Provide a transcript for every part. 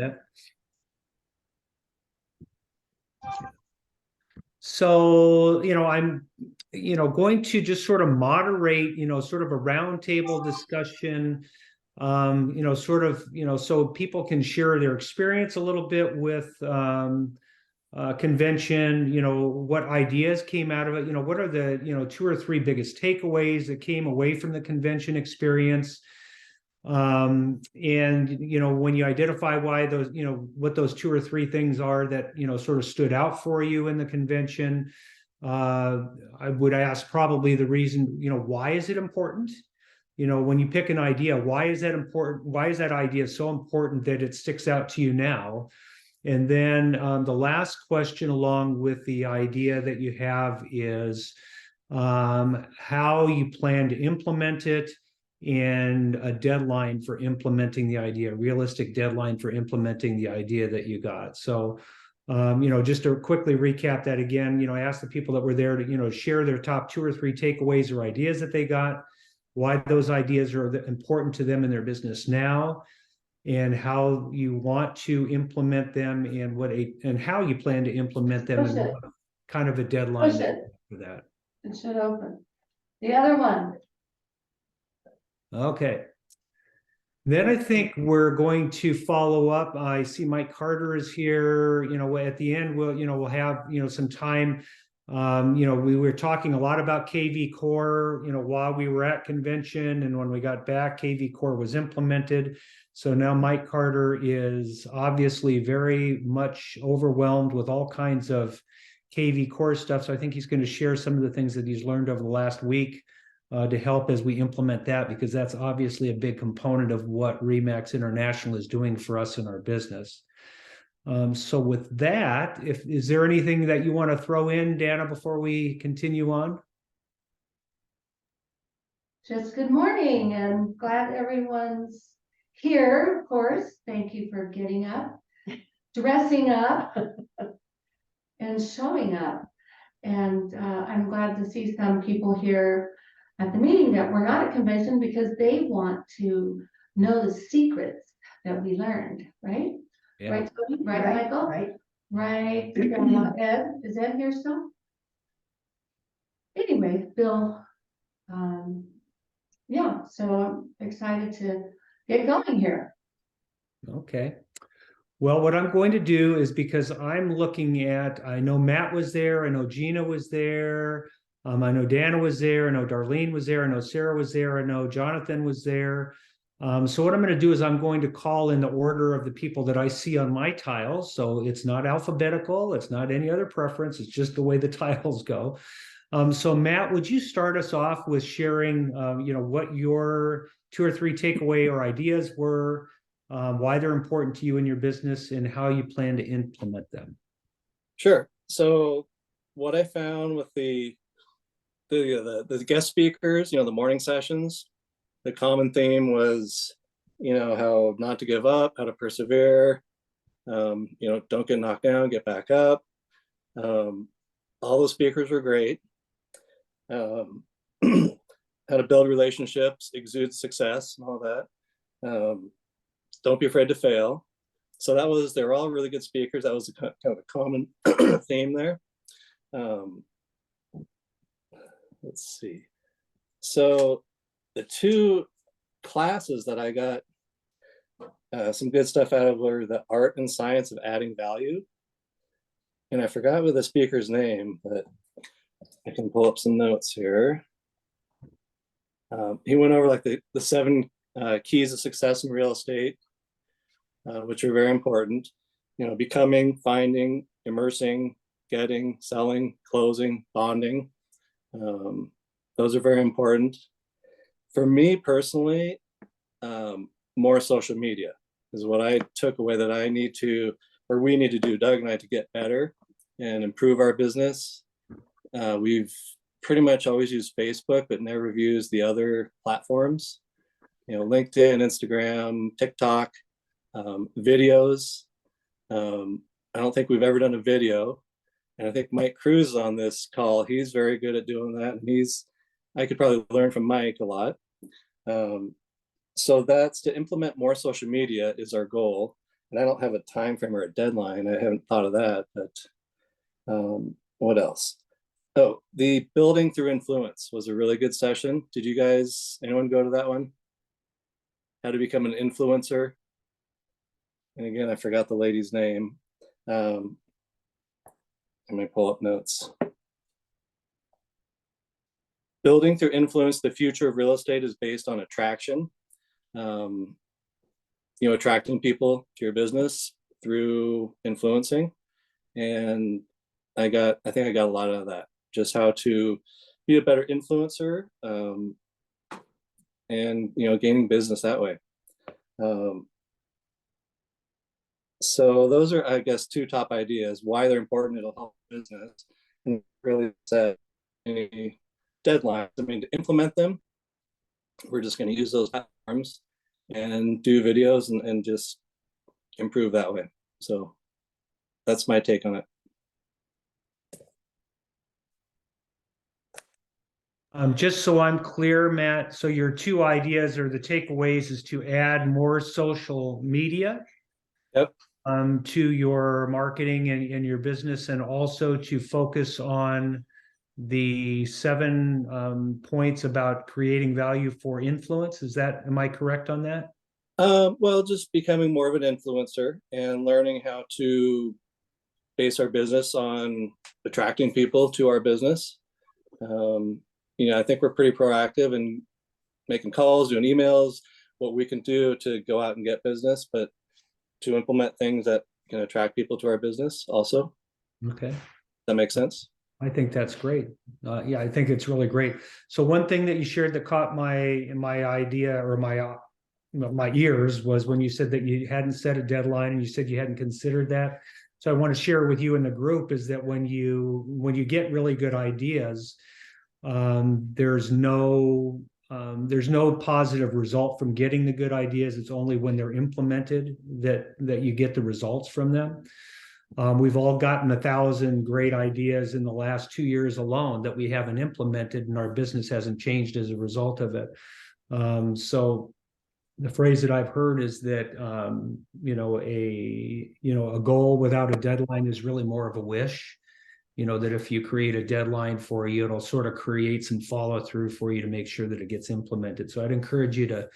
Yeah. So, I'm, going to just sort of moderate, sort of a roundtable discussion, sort of, so people can share their experience a little bit with convention, what ideas came out of it, what are the, two or three biggest takeaways that came away from the convention experience. And when you identify why those, what those two or three things are that sort of stood out for you in the convention, I would ask probably the reason, why is it important? When you pick an idea, why is that important? Why is that idea so important that it sticks out to you now? And then the last question along with the idea that you have is how you plan to implement it, and a deadline for implementing the idea, a realistic deadline for implementing the idea that you got. So, just to quickly recap that again, I asked the people that were there to, share their top two or three takeaways or ideas that they got, why those ideas are important to them in their business now, and how you want to implement them, and how you plan to implement them, and what kind of a deadline for that. It should open. The other one. Okay. Then I think we're going to follow up. I see Mike Carter is here. At the end, we'll have, some time. We were talking a lot about KV Core, while we were at convention, and when we got back, KV Core was implemented. So now Mike Carter is obviously very much overwhelmed with all kinds of KV Core stuff. So I think he's going to share some of the things that he's learned over the last week to help as we implement that, because that's obviously a big component of what Remax International is doing for us in our business. So with that, is there anything that you want to throw in, Dana, before we continue on? Just good morning, and glad everyone's here, of course. Thank you for getting up, dressing up, and showing up. And I'm glad to see some people here at the meeting that were not at convention, because they want to know the secrets that we learned, right? Yeah. Right, Tony? Right, Michael? Right. Ed, is Ed here still? Anyway, Bill, yeah, so I'm excited to get going here. Okay. Well, what I'm going to do is, because I'm looking at, I know Matt was there, I know Gina was there, I know Dana was there, I know Darlene was there, I know Sarah was there, I know Jonathan was there. So what I'm going to do is I'm going to call in the order of the people that I see on my tiles. So it's not alphabetical, it's not any other preference, it's just the way the tiles go. So Matt, would you start us off with sharing, what your two or three takeaway or ideas were, why they're important to you in your business, and how you plan to implement them? Sure. So what I found with the guest speakers, the morning sessions, the common theme was, how not to give up, how to persevere, don't get knocked down, get back up. All the speakers were great. How to build relationships, exude success, and all that. Don't be afraid to fail. So they're all really good speakers. That was kind of a common theme there. Let's see. So the two classes that I got some good stuff out of were the art and science of adding value. And I forgot what the speaker's name, but I can pull up some notes here. He went over like the 7 keys of success in real estate, which are very important. Becoming, finding, immersing, getting, selling, closing, bonding. Those are very important. For me personally, more social media is what I took away, that I need to, or we need to do, Doug and I, to get better and improve our business. We've pretty much always used Facebook, but never used the other platforms, LinkedIn, Instagram, TikTok, videos. I don't think we've ever done a video. And I think Mike Cruz is on this call. He's very good at doing that. And I could probably learn from Mike a lot. So that's to implement more social media is our goal. And I don't have a time frame or a deadline. I haven't thought of that, but what else? Oh, the building through influence was a really good session. Did you guys, anyone go to that one? How to become an influencer. And again, I forgot the lady's name. Let me pull up notes. Building through influence, the future of real estate is based on attraction. Attracting people to your business through influencing. And I think I got a lot out of that. Just how to be a better influencer, and gaining business that way. So those are, I guess, two top ideas. Why they're important, it'll help business, and really set any deadlines. I mean, to implement them, we're just going to use those platforms and do videos and just improve that way. So that's my take on it. Just so I'm clear, Matt, so your two ideas or the takeaways is to add more social media. Yep. To your marketing and your business, and also to focus on the 7 points about creating value for influence. Am I correct on that? Well, just becoming more of an influencer and learning how to base our business on attracting people to our business. I think we're pretty proactive in making calls, doing emails, what we can do to go out and get business, but to implement things that can attract people to our business also. Okay. That makes sense? I think that's great. Yeah, I think it's really great. So one thing that you shared that caught my idea or my ears was when you said that you hadn't set a deadline and you said you hadn't considered that. So I want to share with you in the group is that when you get really good ideas, there's no positive result from getting the good ideas. It's only when they're implemented that you get the results from them. We've all gotten 1,000 great ideas in the last 2 years alone that we haven't implemented, and our business hasn't changed as a result of it. So the phrase that I've heard is that a goal without a deadline is really more of a wish. That if you create a deadline for you, it'll sort of create some follow through for you to make sure that it gets implemented. So I'd encourage you to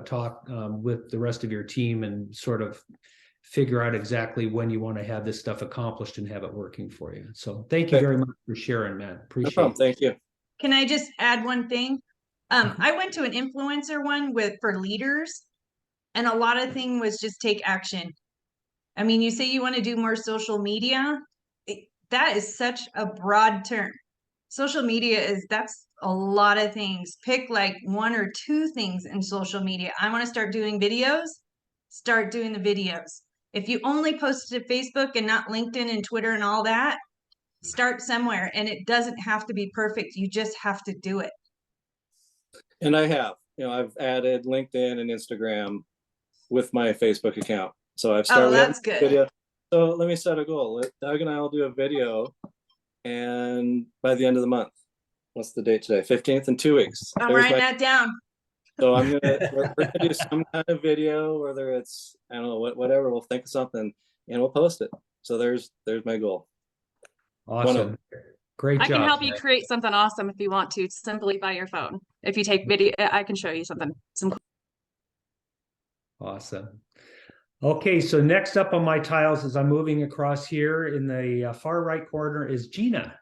talk with the rest of your team and sort of figure out exactly when you want to have this stuff accomplished and have it working for you. So thank you very much for sharing, Matt. Appreciate it. Thank you. Can I just add one thing? I went to an influencer one for leaders, and a lot of thing was just take action. I mean, you say you want to do more social media. That is such a broad term. Social media that's a lot of things. Pick like 1 or 2 things in social media. I want to start doing videos. Start doing the videos. If you only post to Facebook and not LinkedIn and Twitter and all that, start somewhere. And it doesn't have to be perfect. You just have to do it. And I have, I've added LinkedIn and Instagram with my Facebook account. So I've started. Oh, that's good. Video. So let me set a goal. Doug and I will do a video, and by the end of the month, what's the date today? 15th, in 2 weeks. I'm writing that down. So we're gonna do some kind of video, whether it's, I don't know, whatever, we'll think of something and we'll post it. So there's my goal. Awesome. Great job. I can help you create something awesome if you want to, simply by your phone. If you take video, I can show you something. Awesome. Okay, so next up on my tiles as I'm moving across here in the far right corner is Gina.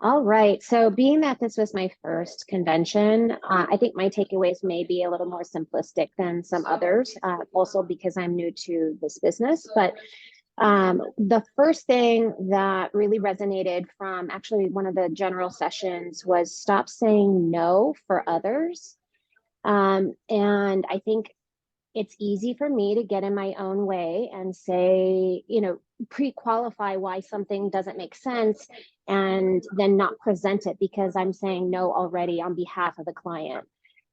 All right. So being that this was my first convention, I think my takeaways may be a little more simplistic than some others, also because I'm new to this business. But the first thing that really resonated from actually one of the general sessions was stop saying no for others. And I think it's easy for me to get in my own way and say, pre-qualify why something doesn't make sense and then not present it because I'm saying no already on behalf of the client.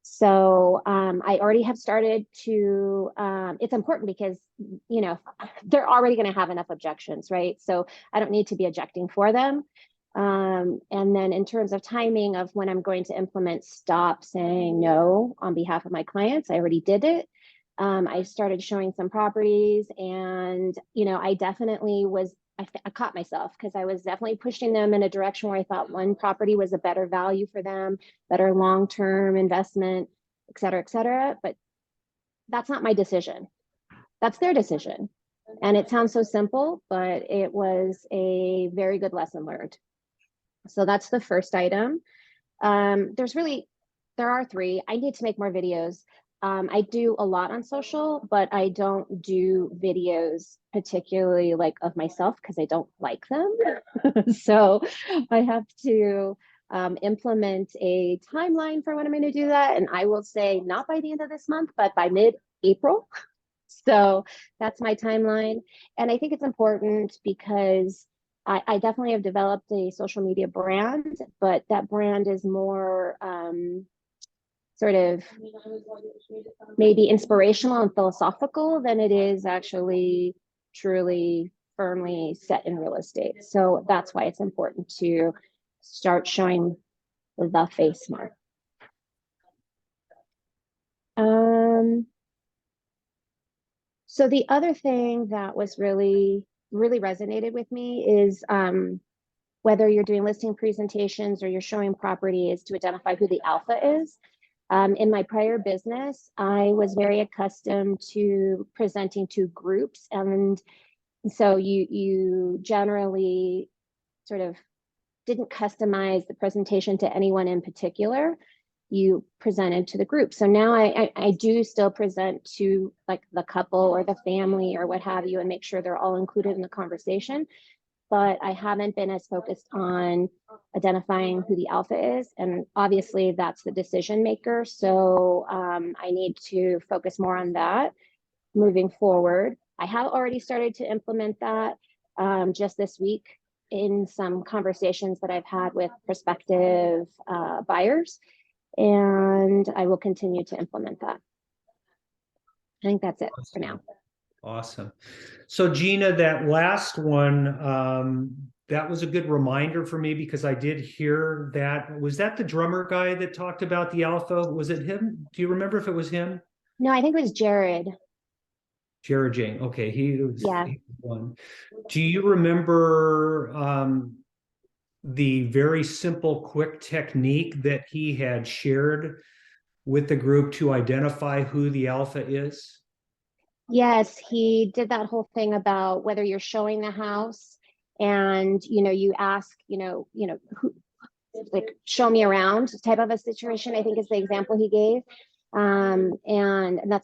So I already have started to, it's important because, they're already going to have enough objections, right? So I don't need to be objecting for them. And then in terms of timing of when I'm going to implement, stop saying no on behalf of my clients, I already did it. I started showing some properties, and, you know, I definitely was, I caught myself because I was definitely pushing them in a direction where I thought one property was a better value for them, better long-term investment, et cetera, et cetera. But that's not my decision. That's their decision. And it sounds so simple, but it was a very good lesson learned. So that's the first item. There are three. I need to make more videos. I do a lot on social, but I don't do videos particularly like of myself because I don't like them. So I have to implement a timeline for when I'm going to do that. And I will say not by the end of this month, but by mid-April. So that's my timeline. And I think it's important because I definitely have developed a social media brand, but that brand is more sort of maybe inspirational and philosophical than it is actually truly firmly set in real estate. So that's why it's important to start showing the face more. So the other thing that was really resonated with me is whether you're doing listing presentations or you're showing properties, to identify who the alpha is. In my prior business, I was very accustomed to presenting to groups. And so you generally sort of didn't customize the presentation to anyone in particular. You presented to the group. So now I do still present to like the couple or the family or what have you, and make sure they're all included in the conversation. But I haven't been as focused on identifying who the alpha is. And obviously that's the decision maker. So I need to focus more on that moving forward. I have already started to implement that just this week in some conversations that I've had with prospective buyers. And I will continue to implement that. I think that's it for now. Awesome. So Gina, that last one, that was a good reminder for me because I did hear that. Was that the drummer guy that talked about the alpha? Was it him? Do you remember if it was him? No, I think it was Jared. Jared Jane. Okay, he was Yeah. one. Do you remember the very simple, quick technique that he had shared with the group to identify who the alpha is? Yes, he did that whole thing about whether you're showing the house and, you know, you ask, who, like, show me around type of a situation, I think is the example he gave. And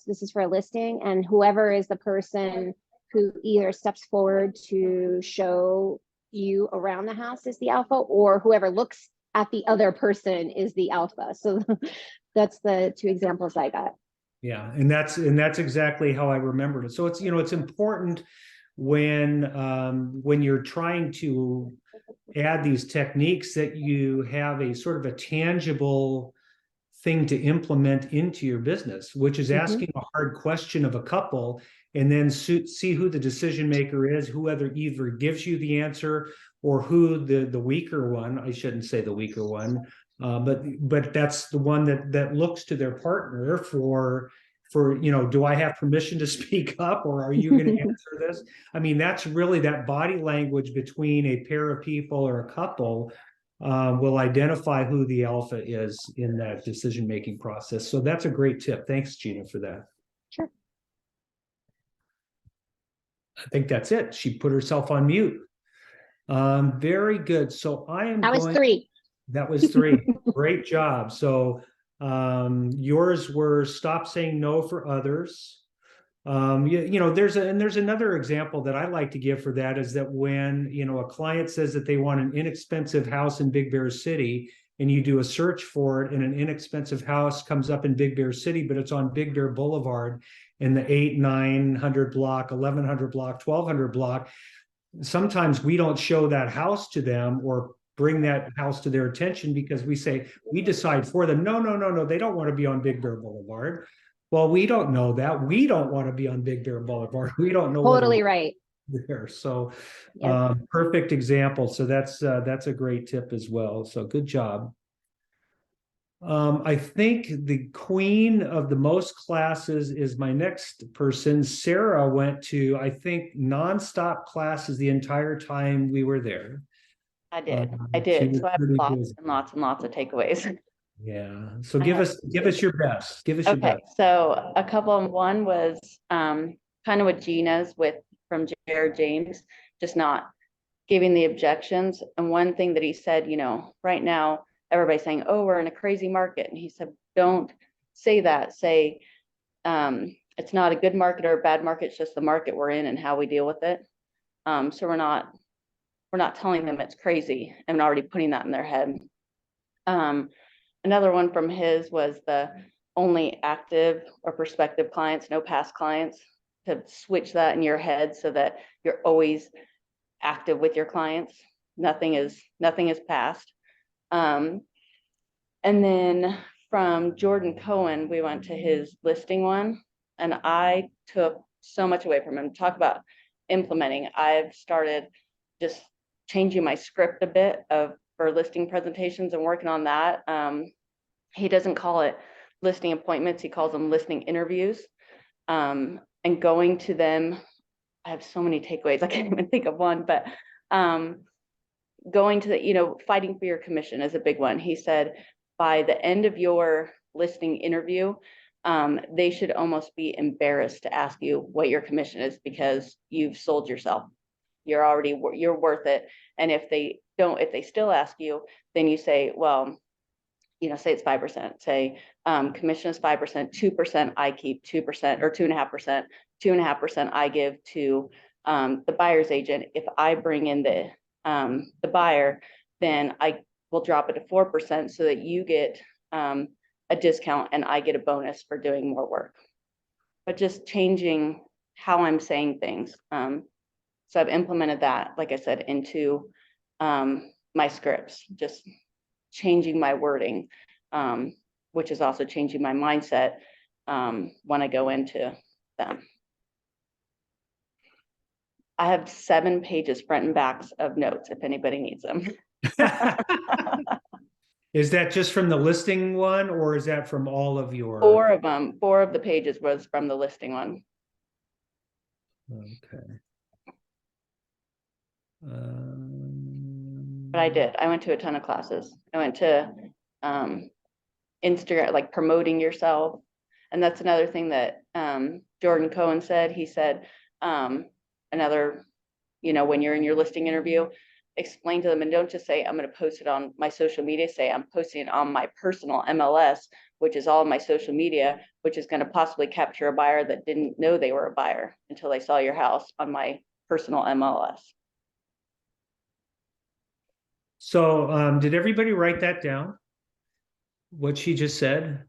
this is for a listing, and whoever is the person who either steps forward to show you around the house is the alpha, or whoever looks at the other person is the alpha. So that's the two examples I got. Yeah, and that's exactly how I remembered it. So it's, it's important when you're trying to add these techniques that you have a sort of a tangible thing to implement into your business, which is asking a hard question of a couple and then see who the decision maker is, who either gives you the answer or who the weaker one, I shouldn't say the weaker one, but that's the one that looks to their partner for do I have permission to speak up, or are you going to answer this? I mean, that's really that body language between a pair of people or a couple will identify who the alpha is in that decision-making process. So that's a great tip. Thanks, Gina, for that. Sure. I think that's it. She put herself on mute. Very good. So That was three. That was three. Great job. So yours were stop saying no for others. There's another example that I like to give for that is that when, a client says that they want an inexpensive house in Big Bear City and you do a search for it and an inexpensive house comes up in Big Bear City, but it's on Big Bear Boulevard in the 900 block, 1100 block, 1200 block. Sometimes we don't show that house to them or bring that house to their attention because we decide for them, no, they don't want to be on Big Bear Boulevard. Well, we don't know that. We don't want to be on Big Bear Boulevard. We don't know. Totally right. There. So Yep. perfect example. So that's a great tip as well. So good job. I think the queen of the most classes is my next person. Sarah went to, I think, nonstop classes the entire time we were there. I did. I She did. was So I have pretty lots busy. and lots and lots of takeaways. Yeah. So I give have- us your best. Give us your Okay, best. so a couple of them, one was kind of what Gina's with from Jared James, just not giving the objections. And one thing that he said, right now, everybody's saying, oh, we're in a crazy market. And he said, don't say that. Say, it's not a good market or a bad market, it's just the market we're in and how we deal with it. So we're not telling them it's crazy and already putting that in their head. Another one from his was the only active or prospective clients, no past clients, to switch that in your head so that you're always active with your clients. Nothing is past. And then from Jordan Cohen, we went to his listing one, and I took so much away from him. Talk about implementing. I've started just changing my script a bit for listing presentations and working on that. He doesn't call it listing appointments, he calls them listing interviews. And going to them, I have so many takeaways, I can't even think of one, but going to the, fighting for your commission is a big one. He said, by the end of your listing interview, they should almost be embarrassed to ask you what your commission is because you've sold yourself. You're worth it. And if they still ask you, then you say, well, say it's 5%, say commission is 5%, 2% I keep, 2% or 2.5%, 2.5% I give to the buyer's agent. If I bring in the buyer, then I will drop it to 4% so that you get a discount and I get a bonus for doing more work. But just changing how I'm saying things. So I've implemented that, like I said, into my scripts, just changing my wording, which is also changing my mindset when I go into them. I have 7 pages front and backs of notes if anybody needs them. Is that just from the listing one, or is that from all of your? 4 of them, 4 of the pages was from the listing one. Okay. But I went to a ton of classes. I went to Instagram, like promoting yourself. And that's another thing that Jordan Cohen said. He said, when you're in your listing interview, explain to them and don't just say, I'm going to post it on my social media. Say, I'm posting it on my personal MLS, which is all my social media, which is going to possibly capture a buyer that didn't know they were a buyer until they saw your house on my personal MLS. So did everybody write that down? What she just said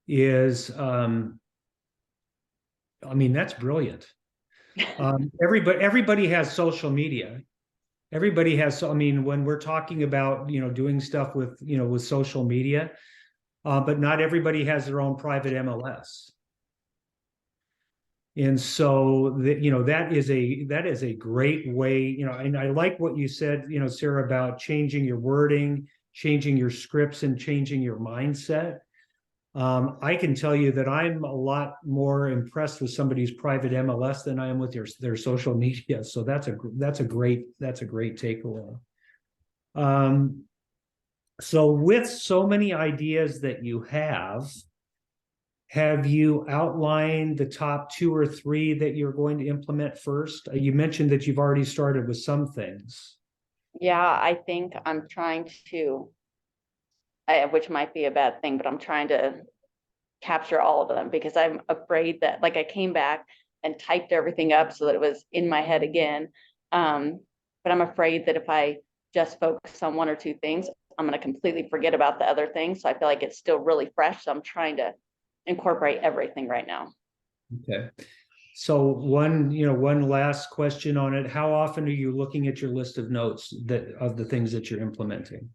is, that's brilliant. Everybody has social media. Everybody has, when we're talking about, doing stuff with, with social media, but not everybody has their own private MLS. And so that is a great way, and I like what you said, Sarah, about changing your wording, changing your scripts, and changing your mindset. I can tell you that I'm a lot more impressed with somebody's private MLS than I am with their social media. So that's a great takeaway. So with so many ideas that you have you outlined the top 2 or 3 that you're going to implement first? You mentioned that you've already started with some things. Yeah, I think I'm trying to, which might be a bad thing, but I'm trying to capture all of them because I'm afraid that, like, I came back and typed everything up so that it was in my head again. But I'm afraid that if I just focus on 1 or 2 things, I'm going to completely forget about the other things. So I feel like it's still really fresh. So I'm trying to incorporate everything right now. Okay. So one last question on it. How often are you looking at your list of notes of the things that you're implementing?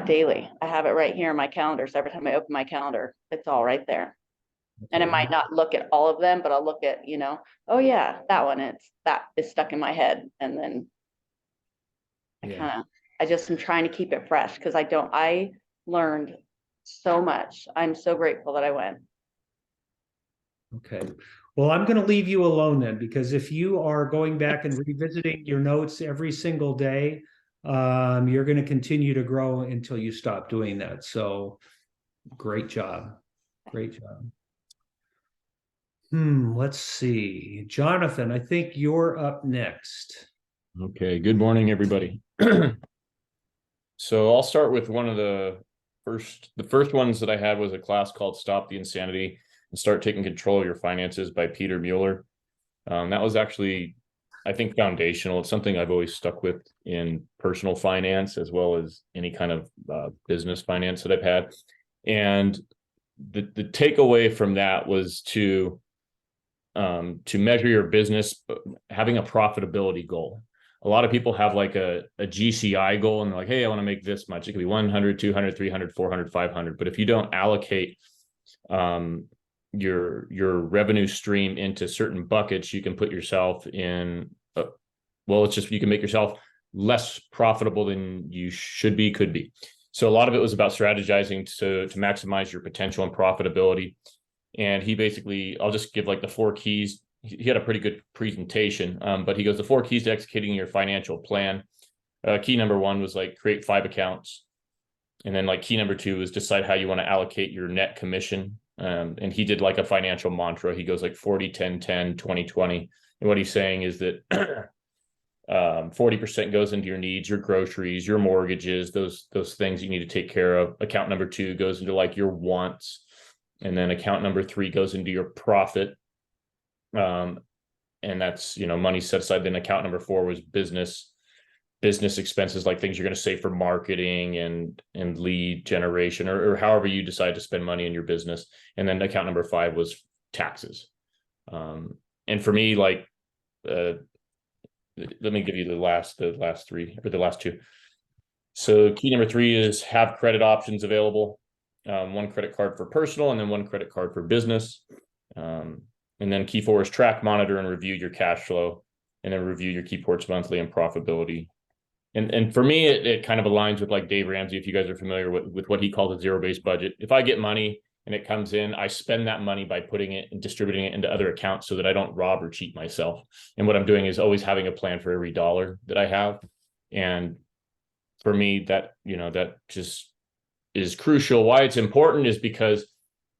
Daily. I have it right here in my calendar. So every time I open my calendar, it's all right there. Okay. And I might not look at all of them, but I'll look at, oh yeah, that one, that is stuck in my head. And then I just am trying to keep it fresh because I learned so much. I'm so grateful that I went. Okay. Well, I'm going to leave you alone then, because if you are going back and revisiting your notes every single day, you're going to continue to grow until you stop doing that. So great job. Great job. Let's see. Jonathan, I think you're up next. Okay, good morning, everybody. So I'll start with one of the first ones that I had was a class called Stop the Insanity and Start Taking Control of Your Finances by Peter Mueller. That was actually, I think, foundational. It's something I've always stuck with in personal finance as well as any kind of business finance that I've had. And the takeaway from that was to measure your business, having a profitability goal. A lot of people have like a GCI goal and they're like, hey, I want to make this much. It could be 100, 200, 300, 400, 500. But if you don't allocate your revenue stream into certain buckets, you can put yourself in, you can make yourself less profitable than you should be, could be. So a lot of it was about strategizing to maximize your potential and profitability. And he basically, I'll just give like the 4 keys. He had a pretty good presentation, but he goes, the 4 keys to executing your financial plan. Key number 1 was like create 5 accounts. And then like key number 2 is decide how you want to allocate your net commission. And he did like a financial mantra. He goes like 40, 10, 10, 20, 20. And what he's saying is that 40% goes into your needs, your groceries, your mortgages, those things you need to take care of. Account number 2 goes into like your wants. And then account number 3 goes into your profit. And that's, money set aside. Then account number 4 was business expenses, like things you're going to save for marketing and lead generation, or however you decide to spend money in your business. And then account number 5 was taxes. And for me, like, let me give you the last 3 or the last 2. So key number 3 is have credit options available. 1 credit card for personal and then 1 credit card for business. And then key 4 is track, monitor, and review your cash flow, and then review your key ports monthly and profitability. And for me, it kind of aligns with like Dave Ramsey, if you guys are familiar with what he called a zero-based budget. If I get money and it comes in, I spend that money by putting it and distributing it into other accounts so that I don't rob or cheat myself. And what I'm doing is always having a plan for every dollar that I have. And for me, that just is crucial. Why it's important is because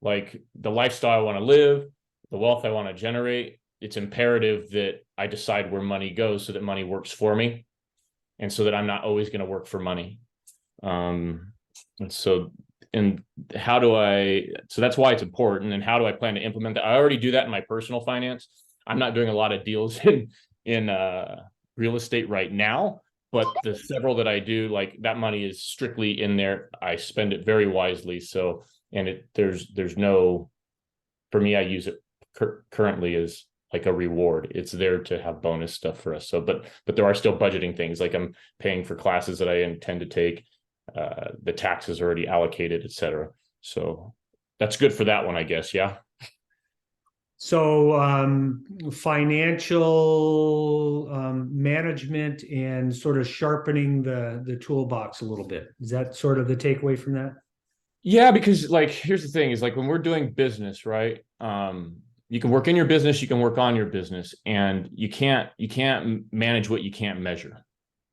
like the lifestyle I want to live, the wealth I want to generate, it's imperative that I decide where money goes so that money works for me and so that I'm not always going to work for money. So that's why it's important. And how do I plan to implement that? I already do that in my personal finance. I'm not doing a lot of deals in real estate right now, but the several that I do, like that money is strictly in there. I spend it very wisely. So, and there's no, for me, I use it currently as like a reward. It's there to have bonus stuff for us. So, but there are still budgeting things, like I'm paying for classes that I intend to take. The taxes are already allocated, etc. So that's good for that one, I guess. Yeah. So financial management and sort of sharpening the toolbox a little bit. Is that sort of the takeaway from that? Yeah, because like, here's the thing is like when we're doing business, right? You can work in your business, you can work on your business, and you can't manage what you can't measure.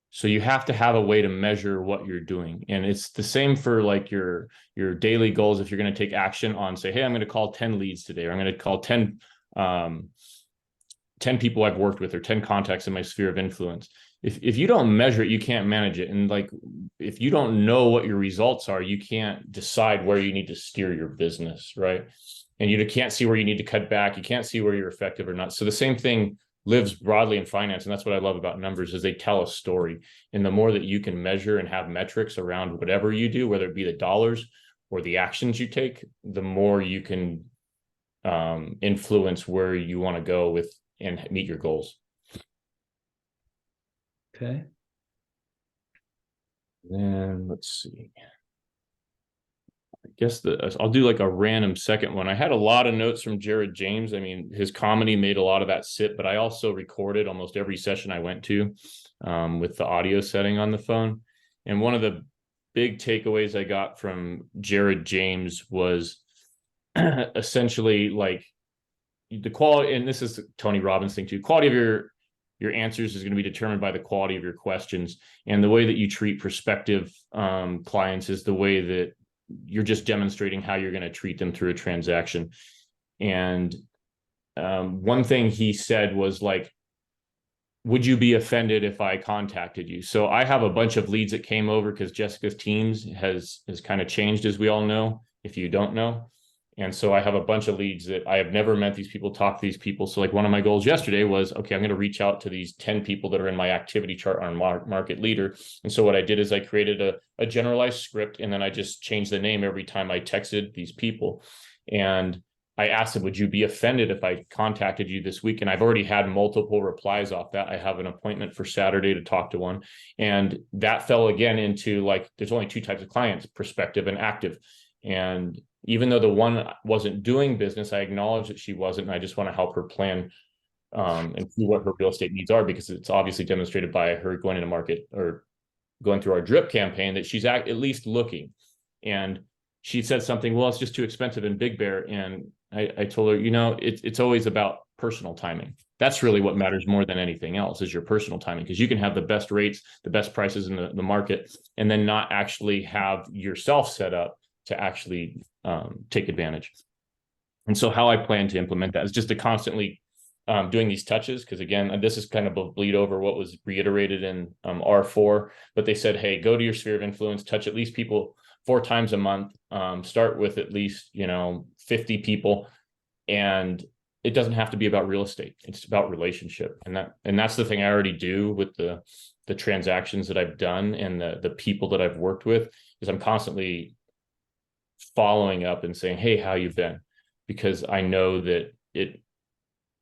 So you have to have a way to measure what you're doing. And it's the same for like your daily goals. If you're going to take action on, say, hey, I'm going to call 10 leads today, or I'm going to call 10 people I've worked with, or 10 contacts in my sphere of influence. If you don't measure it, you can't manage it. And like, if you don't know what your results are, you can't decide where you need to steer your business, right? And you can't see where you need to cut back. You can't see where you're effective or not. So the same thing lives broadly in finance. And that's what I love about numbers, is they tell a story. And the more that you can measure and have metrics around whatever you do, whether it be the dollars or the actions you take, the more you can influence where you want to go with and meet your goals. Okay. Then let's see. I guess I'll do like a random second one. I had a lot of notes from Jared James. I mean, his comedy made a lot of that sit, but I also recorded almost every session I went to with the audio setting on the phone. And one of the big takeaways I got from Jared James was essentially like the quality, and this is Tony Robbins thing too, quality of your answers is going to be determined by the quality of your questions, and the way that you treat prospective clients is the way that you're just demonstrating how you're going to treat them through a transaction. And one thing he said was like, would you be offended if I contacted you? So I have a bunch of leads that came over because Jessica's teams has kind of changed, as we all know, if you don't know. And so I have a bunch of leads that I have never met these people, talked to these people. So like one of my goals yesterday was, okay, I'm going to reach out to these 10 people that are in my activity chart on Market Leader. And so what I did is I created a generalized script, and then I just changed the name every time I texted these people. And I asked them, would you be offended if I contacted you this week? And I've already had multiple replies off that. I have an appointment for Saturday to talk to one. And that fell again into like, there's only two types of clients, prospective and active. And even though the one wasn't doing business, I acknowledge that she wasn't. And I just want to help her plan and see what her real estate needs are, because it's obviously demonstrated by her going into market or going through our drip campaign that she's at least looking. And she said something, well, it's just too expensive in Big Bear. And I told her, you know, it's always about personal timing. That's really what matters more than anything else, is your personal timing, because you can have the best rates, the best prices in the market, and then not actually have yourself set up to actually take advantage. And so how I plan to implement that is just to constantly doing these touches, because again, this is kind of a bleed over what was reiterated in R4, but they said, hey, go to your sphere of influence, touch at least people 4 times a month, start with at least, 50 people. And it doesn't have to be about real estate. It's about relationship. And that's the thing I already do with the transactions that I've done and the people that I've worked with, is I'm constantly following up and saying, hey, how you been? Because I know that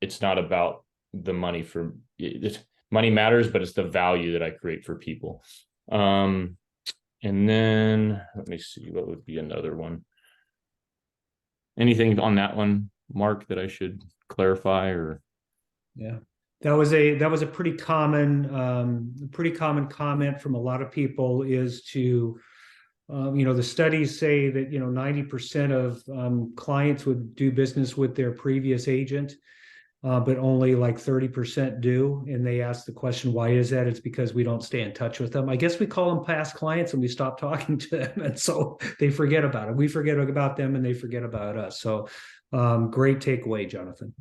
it's not about the money. Money matters, but it's the value that I create for people. And then let me see, what would be another one? Anything on that one, Mark, that I should clarify? Or Yeah, that was a pretty common comment from a lot of people, is to the studies say that 90% of clients would do business with their previous agent, but only like 30% do. And they ask the question, why is that? It's because we don't stay in touch with them. I guess we call them past clients and we stop talking to them. And so they forget about it. We forget about them and they forget about us. So great takeaway, Jonathan.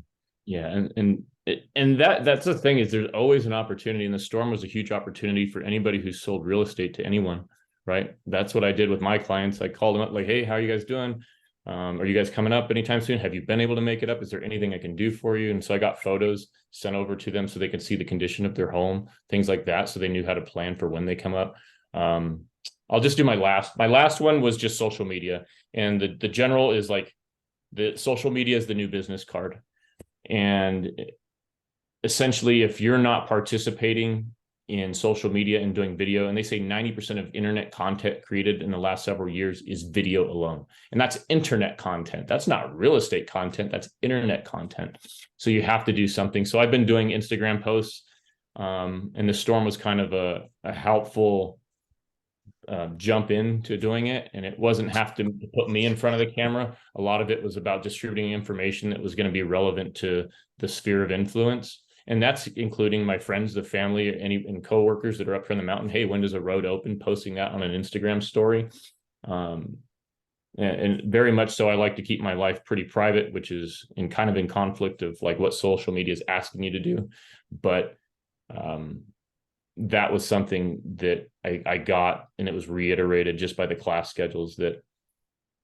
Yeah. And that's the thing, is there's always an opportunity. And the storm was a huge opportunity for anybody who's sold real estate to anyone, right? That's what I did with my clients. I called them up like, hey, how are you guys doing? Are you guys coming up anytime soon? Have you been able to make it up? Is there anything I can do for you? And so I got photos sent over to them so they could see the condition of their home, things like that. So they knew how to plan for when they come up. I'll just do my last one was just social media. And the general is like, the social media is the new business card. And essentially, if you're not participating in social media and doing video, and they say 90% of internet content created in the last several years is video alone. And that's internet content. That's not real estate content. That's internet content. So you have to do something. So I've been doing Instagram posts, and the storm was kind of a helpful jump into doing it. And it wasn't have to put me in front of the camera. A lot of it was about distributing information that was going to be relevant to the sphere of influence. And that's including my friends, the family, and coworkers that are up here in the mountain. Hey, when does a road open? Posting that on an Instagram story. And very much so, I like to keep my life pretty private, which is in conflict of like what social media is asking you to do. But that was something that I got, and it was reiterated just by the class schedules, that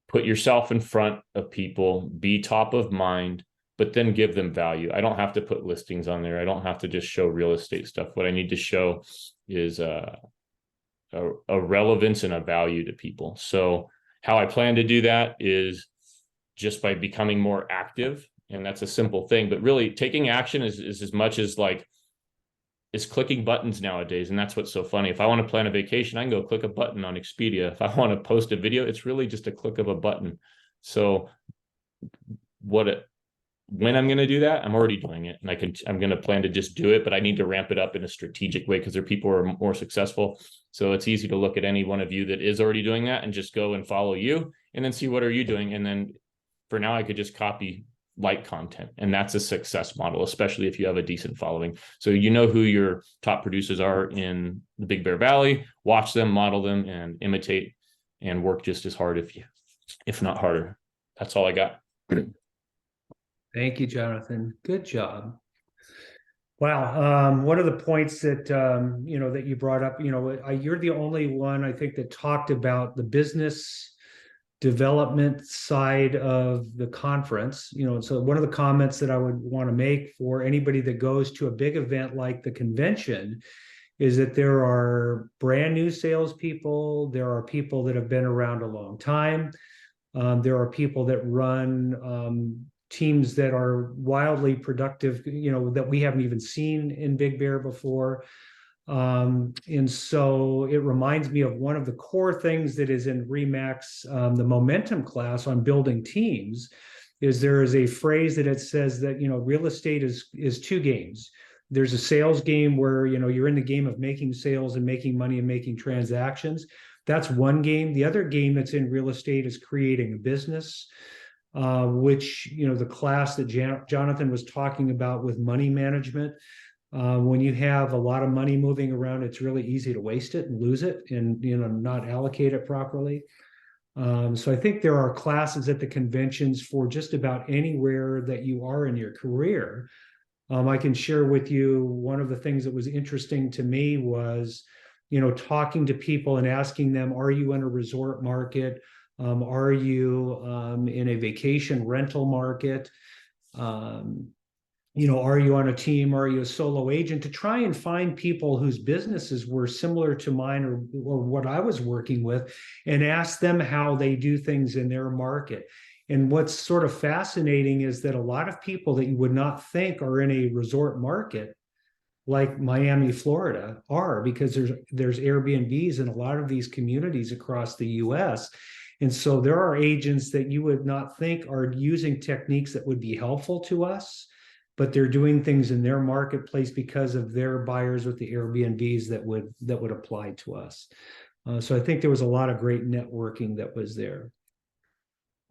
put yourself in front of people, be top of mind, but then give them value. I don't have to put listings on there. I don't have to just show real estate stuff. What I need to show is a relevance and a value to people. So how I plan to do that is just by becoming more active. And that's a simple thing, but really taking action is as much as like, is clicking buttons nowadays. And that's what's so funny. If I want to plan a vacation, I can go click a button on Expedia. If I want to post a video, it's really just a click of a button. So what when I'm going to do that. I'm already doing it, and I'm going to plan to just do it, but I need to ramp it up in a strategic way because there are people who are more successful. So it's easy to look at any one of you that is already doing that and just go and follow you and then see what are you doing. And then for now, I could just copy like content, and that's a success model, especially if you have a decent following. So you know who your top producers are in the Big Bear Valley, watch them, model them, and imitate, and work just as hard if not harder. That's all I got. Thank you, Jonathan. Good job. Wow. One of the points that, that you brought up, you're the only one, I think, that talked about the business development side of the conference. So one of the comments that I would want to make for anybody that goes to a big event like the convention is that there are brand new salespeople. There are people that have been around a long time. There are people that run teams that are wildly productive, that we haven't even seen in Big Bear before. And so it reminds me of one of the core things that is in REMAX, the momentum class on building teams, is there is a phrase that it says that, real estate is two games. There's a sales game where, you're in the game of making sales and making money and making transactions. That's one game. The other game that's in real estate is creating a business, which, the class that Jonathan was talking about with money management. When you have a lot of money moving around, it's really easy to waste it and lose it and, not allocate it properly. So I think there are classes at the conventions for just about anywhere that you are in your career. I can share with you one of the things that was interesting to me was, talking to people and asking them, are you in a resort market? Are you in a vacation rental market? Are you on a team? Are you a solo agent? To try and find people whose businesses were similar to mine or what I was working with, and ask them how they do things in their market. And what's sort of fascinating is that a lot of people that you would not think are in a resort market like Miami, Florida, are, because there's Airbnbs in a lot of these communities across the US. And so there are agents that you would not think are using techniques that would be helpful to us, but they're doing things in their marketplace because of their buyers with the Airbnbs that would apply to us. So I think there was a lot of great networking that was there.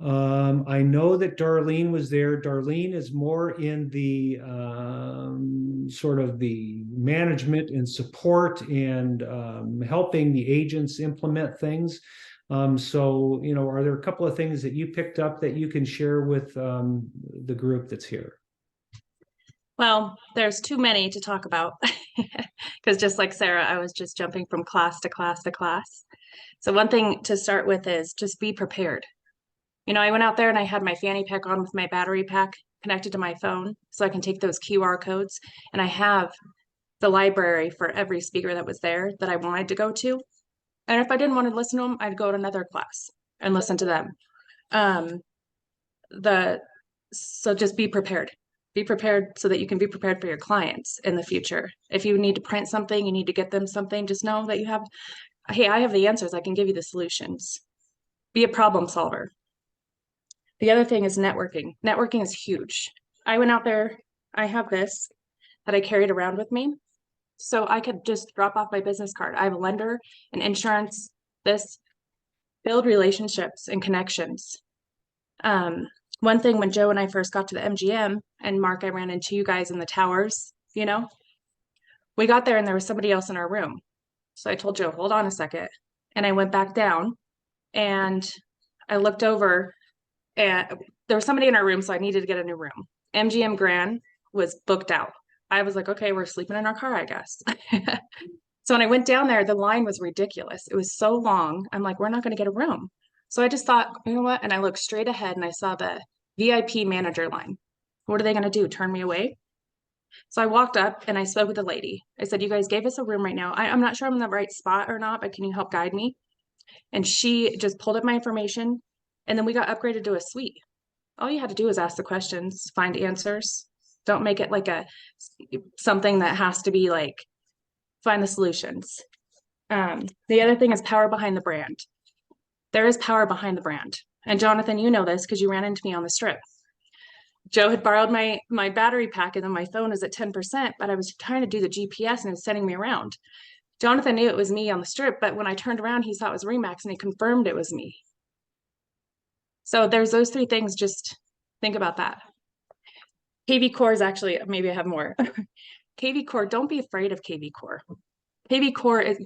I know that Darlene was there. Darlene is more in the sort of the management and support and helping the agents implement things. So, are there a couple of things that you picked up that you can share with the group that's here? Well, there's too many to talk about because just like Sarah, I was just jumping from class to class to class. So one thing to start with is just be prepared. I went out there and I had my fanny pack on with my battery pack connected to my phone so I can take those QR codes. And I have the library for every speaker that was there that I wanted to go to. And if I didn't want to listen to them, I'd go to another class and listen to them. So just be prepared. Be prepared so that you can be prepared for your clients in the future. If you need to print something, you need to get them something, just know that hey, I have the answers. I can give you the solutions. Be a problem solver. The other thing is networking. Networking is huge. I went out there, I have this that I carried around with me. So I could just drop off my business card. I have a lender, an insurance, build relationships and connections. One thing when Joe and I first got to the MGM, and Mark, I ran into you guys in the towers, we got there and there was somebody else in our room. So I told Joe, hold on a second. And I went back down and I looked over and there was somebody in our room. So I needed to get a new room. MGM Grand was booked out. I was like, okay, we're sleeping in our car, I guess. So when I went down there, the line was ridiculous. It was so long. I'm like, we're not going to get a room. So I just thought, you know what? And I looked straight ahead and I saw the VIP manager line. What are they going to do? Turn me away? So I walked up and I spoke with the lady. I said, you guys gave us a room right now. I'm not sure I'm in the right spot or not, but can you help guide me? And she just pulled up my information and then we got upgraded to a suite. All you had to do was ask the questions, find answers. Don't make it like something that has to be like, find the solutions. The other thing is power behind the brand. There is power behind the brand. And Jonathan, you know this because you ran into me on the strip. Joe had borrowed my battery pack and then my phone is at 10%, but I was trying to do the GPS and it was sending me around. Jonathan knew it was me on the strip, but when I turned around, he saw it was Remax and he confirmed it was me. So there's those three things. Just think about that. KV Core is actually, maybe I have more. KV Core, don't be afraid of KV Core. KV Core is,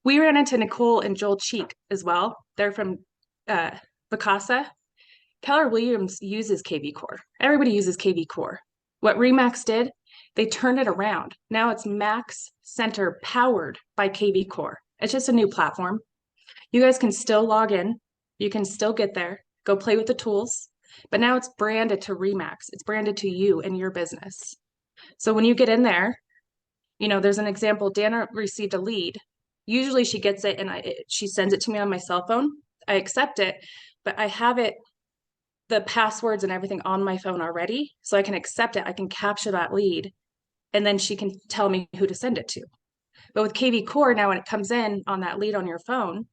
we ran into Nicole and Joel Cheek as well. They're from Vacasa. Keller Williams uses KV Core. Everybody uses KV Core. What Remax did, they turned it around. Now it's Max Center powered by KV Core. It's just a new platform. You guys can still log in. You can still get there, go play with the tools, but now it's branded to Remax. It's branded to you and your business. So when you get in there, you know, there's an example, Dana received a lead. Usually she gets it and she sends it to me on my cell phone. I accept it, but I have it, the passwords and everything on my phone already. So I can accept it. I can capture that lead and then she can tell me who to send it to. But with KV Core, now when it comes in on that lead on your phone,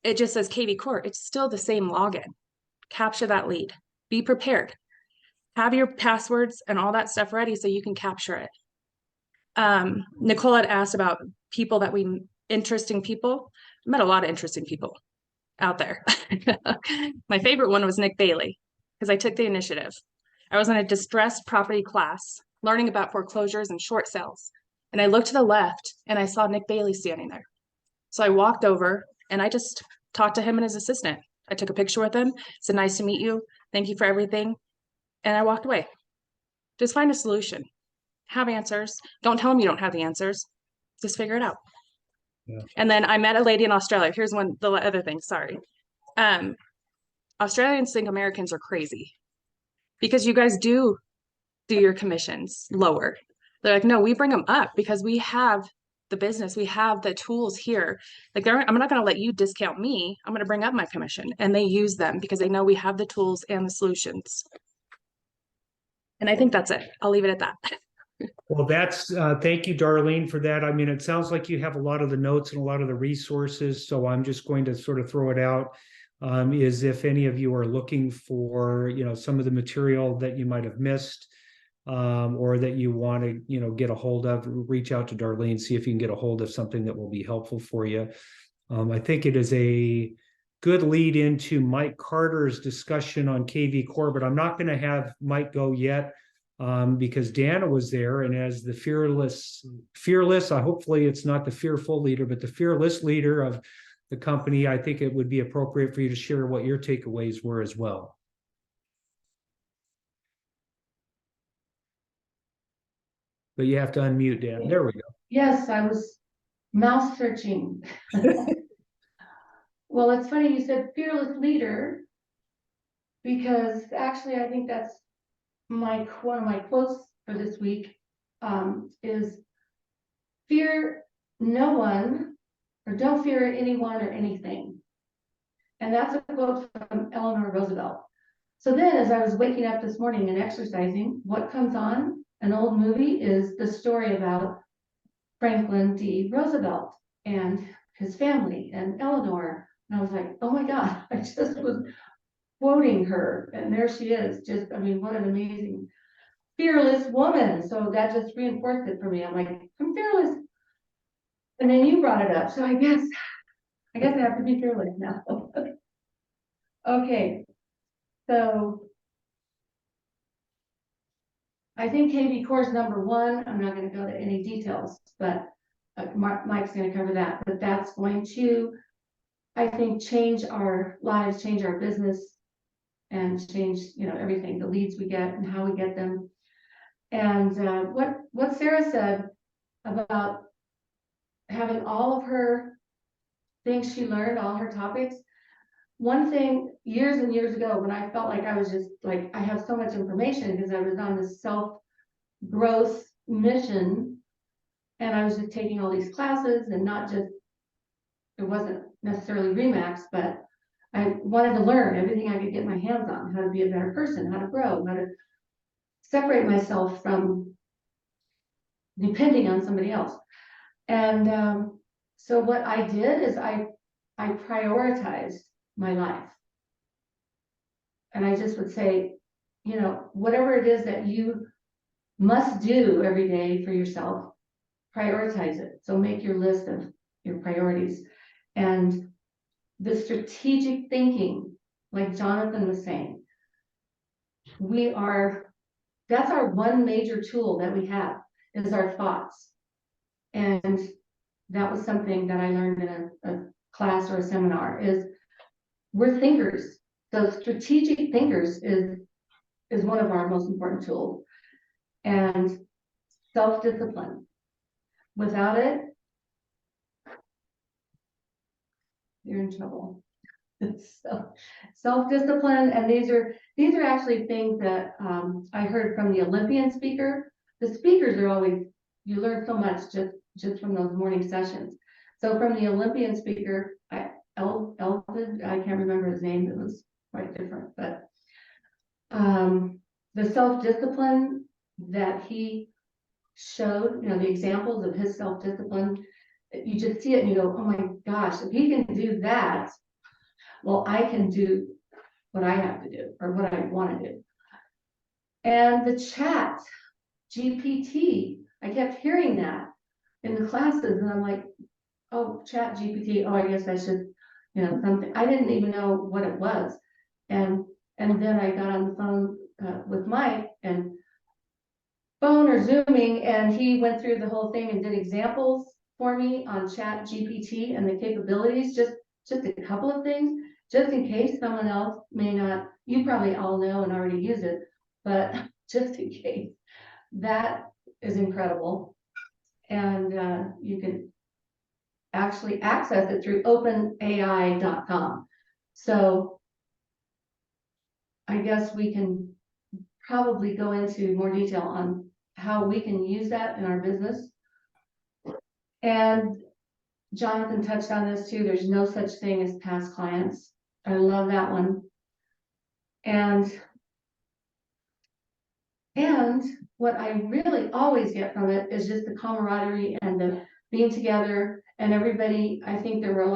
it just says KV Core. It's still the same login. Capture that lead. Be prepared. Have your passwords and all that stuff ready so you can capture it. Nicole had asked about people that interesting people. I met a lot of interesting people out there. My favorite one was Nick Bailey because I took the initiative. I was in a distressed property class learning about foreclosures and short sales. And I looked to the left and I saw Nick Bailey standing there. So I walked over and I just talked to him and his assistant. I took a picture with him, said, nice to meet you. Thank you for everything. And I walked away. Just find a solution. Have answers. Don't tell them you don't have the answers. Just figure it out. Yeah. And then I met a lady in Australia. Here's the other thing. Sorry. Australians think Americans are crazy because you guys do your commissions lower. They're like, no, we bring them up because we have the business, we have the tools here. Like I'm not going to let you discount me. I'm going to bring up my commission, and they use them because they know we have the tools and the solutions. And I think that's it. I'll leave it at that. Well, thank you, Darlene, for that. I mean, it sounds like you have a lot of the notes and a lot of the resources, so I'm just going to sort of throw it out. Is if any of you are looking for, you know, some of the material that you might have missed, or that you want to, you know, get a hold of, reach out to Darlene, see if you can get a hold of something that will be helpful for you. I think it is a good lead into Mike Carter's discussion on KV Core, but I'm not going to have Mike go yet. Because Dana was there, and as the fearless, hopefully it's not the fearful leader, but the fearless leader of the company, I think it would be appropriate for you to share what your takeaways were as well. But you have to unmute, Dan. There we go. Yes, I was mouse searching. Well, it's funny you said fearless leader, because actually I think that's one of my quotes for this week, is fear no one, or don't fear anyone or anything. And that's a quote from Eleanor Roosevelt. So then as I was waking up this morning and exercising, what comes on an old movie is the story about Franklin D. Roosevelt and his family and Eleanor. And I was like, oh my God, I just was quoting her. And there she is. Just, I mean, what an amazing, fearless woman. So that just reinforced it for me. I'm like, I'm fearless. And then you brought it up. So I guess I have to be fearless now. Okay. So I think KV Core is number one. I'm not going to go to any details, but Mike's going to cover that. But that's going to, I think, change our lives, change our business, and change, you know, everything, the leads we get and how we get them. And what Sarah said about having all of her things she learned, all her topics. One thing years and years ago, when I felt like I was just like, I have so much information because I was on this self-growth mission, and I was just taking all these classes, and not just, it wasn't necessarily Remax, but I wanted to learn everything I could get my hands on, how to be a better person, how to grow, how to separate myself from depending on somebody else. And so what I did is I prioritized my life. And I just would say, you know, whatever it is that you must do every day for yourself, prioritize it. So make your list of your priorities. And the strategic thinking, like Jonathan was saying, that's our one major tool that we have, is our thoughts. And that was something that I learned in a class or a seminar, is we're thinkers. So strategic thinkers is one of our most important tools. And self-discipline. Without it, you're in trouble. So self-discipline, and these are actually things that I heard from the Olympian speaker. The speakers are always, you learn so much just from those morning sessions. So from the Olympian speaker, I can't remember his name, it was quite different, but the self-discipline that he showed, you know, the examples of his self-discipline, you just see it and you go, oh my gosh, if he can do that, well, I can do what I have to do or what I want to do. And the chat GPT, I kept hearing that in the classes, and I'm like, oh, chat GPT, oh, I guess I should, you know, something. I didn't even know what it was. And then I got on the phone with Mike and phone or Zooming, and he went through the whole thing and did examples for me on chat GPT and the capabilities, just a couple of things, just in case someone else may not, you probably all know and already use it, but just in case. That is incredible. And you can actually access it through openai.com. So I guess we can probably go into more detail on how we can use that in our business. And Jonathan touched on this too. There's no such thing as past clients. I love that one. And what I really always get from it is just the camaraderie and the being together, and everybody. I think there were a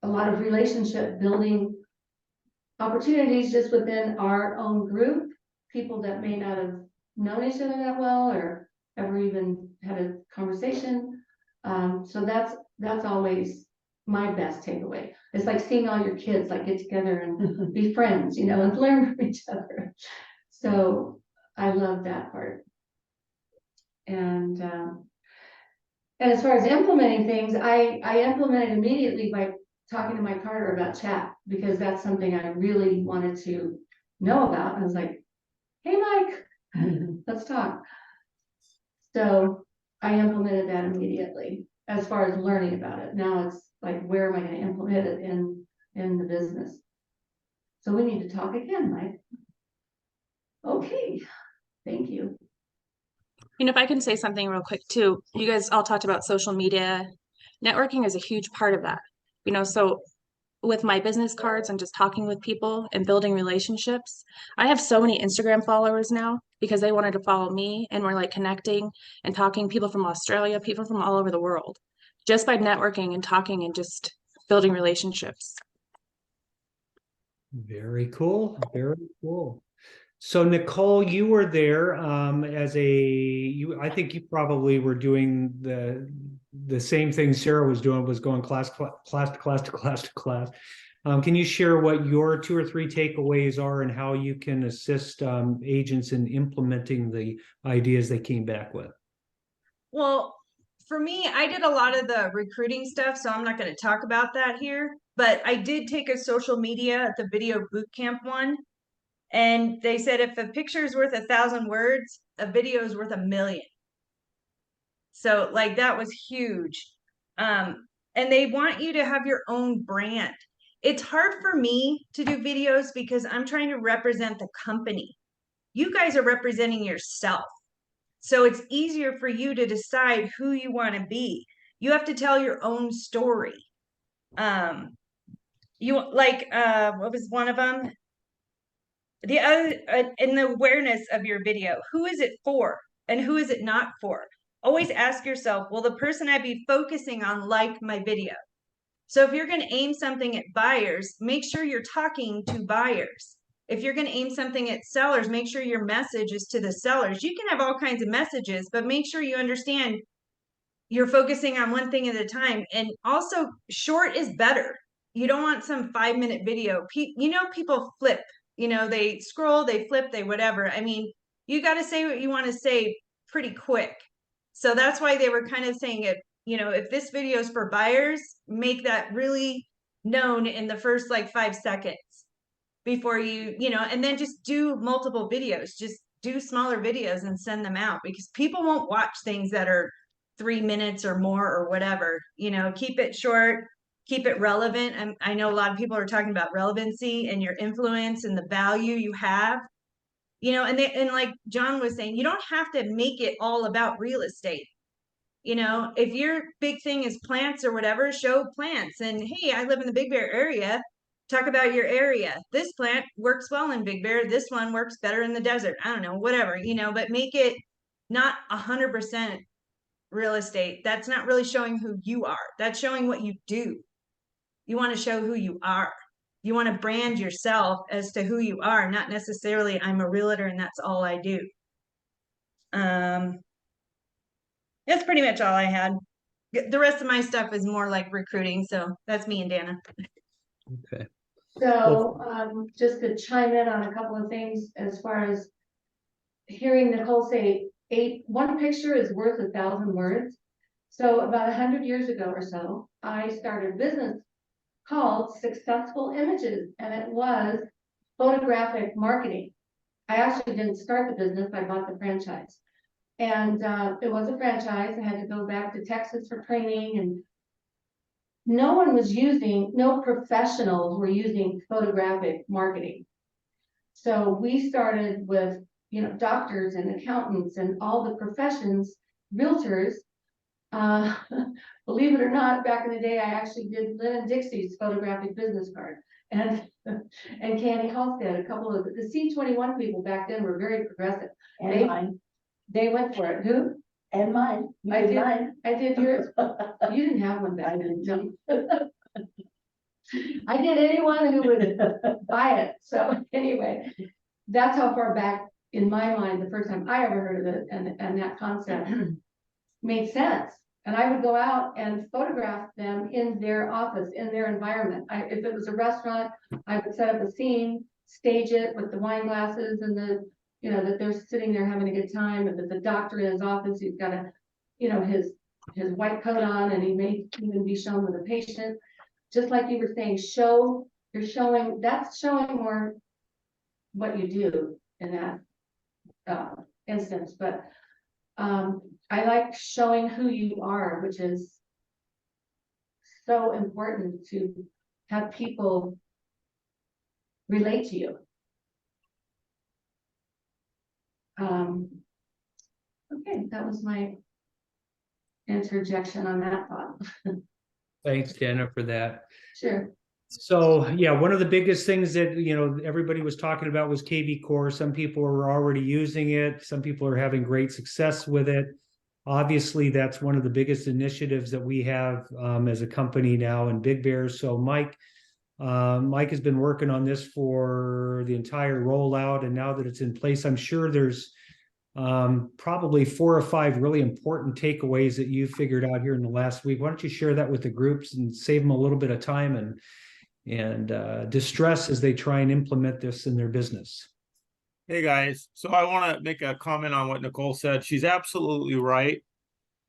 lot of relationship building opportunities just within our own group, people that may not have known each other that well or ever even had a conversation. So that's always my best takeaway. It's like seeing all your kids like get together and be friends, you know, and learn from each other. So I love that part. And as far as implementing things, I implemented immediately by talking to Mike Carter about chat, because that's something I really wanted to know about. I was like, hey, Mike, let's talk. So I implemented that immediately as far as learning about it. Now it's like, where am I going to implement it in the business? So we need to talk again, Mike. Okay, thank you. You know, if I can say something real quick too, you guys all talked about social media. Networking is a huge part of that. You know, so with my business cards and just talking with people and building relationships, I have so many Instagram followers now because they wanted to follow me, and we're like connecting and talking, people from Australia, people from all over the world, just by networking and talking and just building relationships. Very cool. Very cool. So Nicole, you were there as I think you probably were doing the same thing Sarah was doing, was going class to class. Can you share what your 2 or 3 takeaways are and how you can assist agents in implementing the ideas they came back with? Well, for me, I did a lot of the recruiting stuff, so I'm not going to talk about that here. But I did take a social media, the video boot camp one. And they said if a picture is worth 1,000 words, a video is worth 1,000,000. So like that was huge. And they want you to have your own brand. It's hard for me to do videos because I'm trying to represent the company. You guys are representing yourself. So it's easier for you to decide who you want to be. You have to tell your own story. You like what was one of them? The other in the awareness of your video, who is it for and who is it not for? Always ask yourself, will the person I be focusing on like my video? So if you're going to aim something at buyers, make sure you're talking to buyers. if you're going to aim something at sellers, make sure your message is to the sellers. You can have all kinds of messages, but make sure you understand you're focusing on one thing at a time. And also, short is better. You don't want some 5-minute video. People flip, they scroll, they flip, they whatever. I mean, you got to say what you want to say pretty quick. So that's why they were kind of saying it, if this video is for buyers, make that really known in the first like 5 seconds before and then just do multiple videos. Just do smaller videos and send them out, because people won't watch things that are 3 minutes or more or whatever. Keep it short, keep it relevant. I know a lot of people are talking about relevancy and your influence and the value you have, and like John was saying, you don't have to make it all about real estate. If your big thing is plants or whatever, show plants. And hey, I live in the Big Bear area. Talk about your area. This plant works well in Big Bear. This one works better in the desert. I don't know, whatever, but make it not 100% real estate. That's not really showing who you are. That's showing what you do. You want to show who you are. You want to brand yourself as to who you are, not necessarily I'm a realtor and that's all I do. That's pretty much all I had. The rest of my stuff is more like recruiting. So that's me and Dana. Okay. So, just to chime in on a couple of things as far as hearing Nicole say one picture is worth 1,000 words. So about 100 years ago or so, I started a business called Successful Images, and it was photographic marketing. I actually didn't start the business, I bought the franchise. And it was a franchise. I had to go back to Texas for training, and no professionals were using photographic marketing. So we started with, doctors and accountants and all the professions, realtors. Believe it or not, back in the day, I actually did Lynn and Dixie's photographic business card, and Candy Halstead, a couple of the C21 people back then were very progressive. And mine. They went for it. Who? And mine. You I did did. mine. I did yours. You didn't have one back then. No. I did anyone who would buy it. So anyway, that's how far back in my mind, the first time I ever heard of it, and that concept made sense. And I would go out and photograph them in their office, in their environment. If it was a restaurant, I would set up a scene, stage it with the wine glasses and that they're sitting there having a good time. If it's a doctor in his office, he's got his white coat on, and he may even be shown with a patient. Just like you were saying, that's showing more what you do in that instance. But I like showing who you are, which is so important to have people relate to you. Okay, that was my interjection on that thought. Thanks, Dana, for that. Sure. So yeah, one of the biggest things that everybody was talking about was KV Core. Some people are already using it. Some people are having great success with it. Obviously, that's one of the biggest initiatives that we have as a company now in Big Bear. So Mike has been working on this for the entire rollout, and now that it's in place, I'm sure there's probably 4 or 5 really important takeaways that you figured out here in the last week. Why don't you share that with the groups and save them a little bit of time and distress as they try and implement this in their business? Hey guys, so I want to make a comment on what Nicole said. She's absolutely right,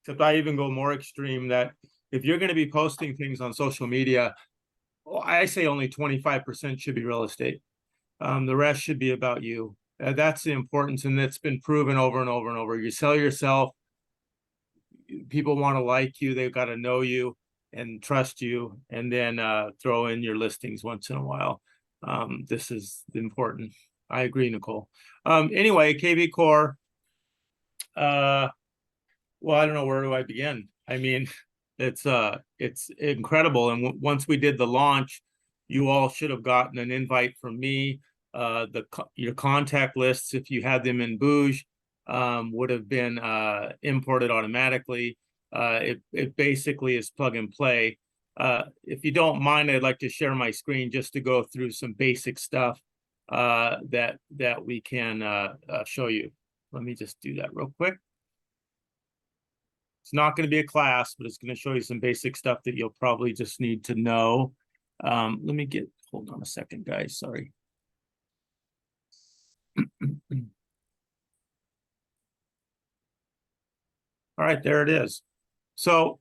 except I even go more extreme that if you're going to be posting things on social media, I say only 25% should be real estate. The rest should be about you. That's the importance, and it's been proven over and over and over. You sell yourself, people want to like you, they've got to know you and trust you, and then throw in your listings once in a while. This is important. I agree, Nicole. Anyway, KV Core. Well, I don't know, where do I begin? I mean, it's incredible. And once we did the launch, you all should have gotten an invite from me. Your contact lists, if you had them in Bouge, would have been imported automatically. It basically is plug and play. If you don't mind, I'd like to share my screen just to go through some basic stuff. that we can show you. Let me just do that real quick. It's not going to be a class, but it's going to show you some basic stuff that you'll probably just need to know. Let me hold on a second, guys. Sorry. All right, there it is. So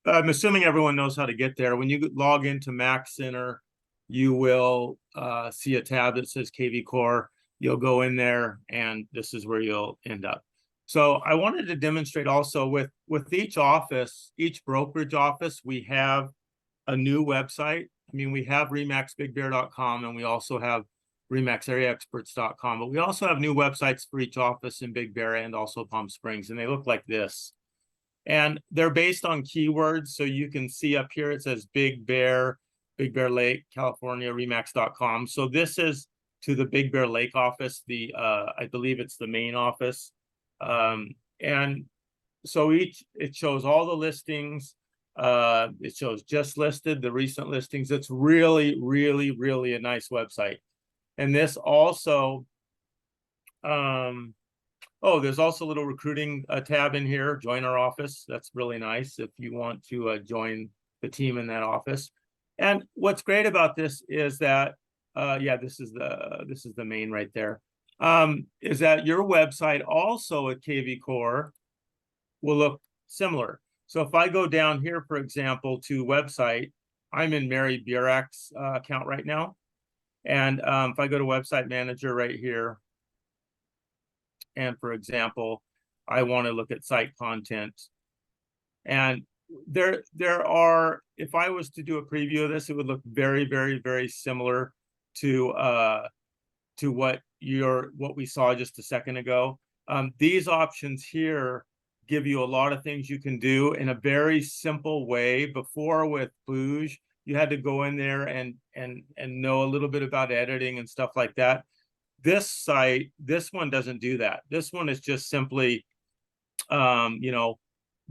I'm assuming everyone knows how to get there. When you log into Mac Center, you will see a tab that says KV Core. You'll go in there, and this is where you'll end up. So I wanted to demonstrate also with each office, each brokerage office, we have a new website. I mean, we have remaxbigbear.com, and we also have remaxareaexperts.com, but we also have new websites for each office in Big Bear and also Palm Springs, and they look like this. And they're based on keywords. So you can see up here, it says Big Bear Lake, California, remax.com. So this is to the Big Bear Lake office, I believe it's the main office. And so it shows all the listings. It shows just listed, the recent listings. It's really, really, really a nice website. And this also, there's also a little recruiting tab in here, join our office. That's really nice if you want to join the team in that office. And what's great about this is that, this is the main right there. Is that your website also at KV Core will look similar. So if I go down here, for example, to website, I'm in Mary Burak's account right now. And if I go to website manager right here, and for example, I want to look at site content. And there are, if I was to do a preview of this, it would look very, very, very similar to what we saw just a second ago. These options here give you a lot of things you can do in a very simple way. Before with Booge, you had to go in there and know a little bit about editing and stuff like that. This site, this one doesn't do that. This one is just simply,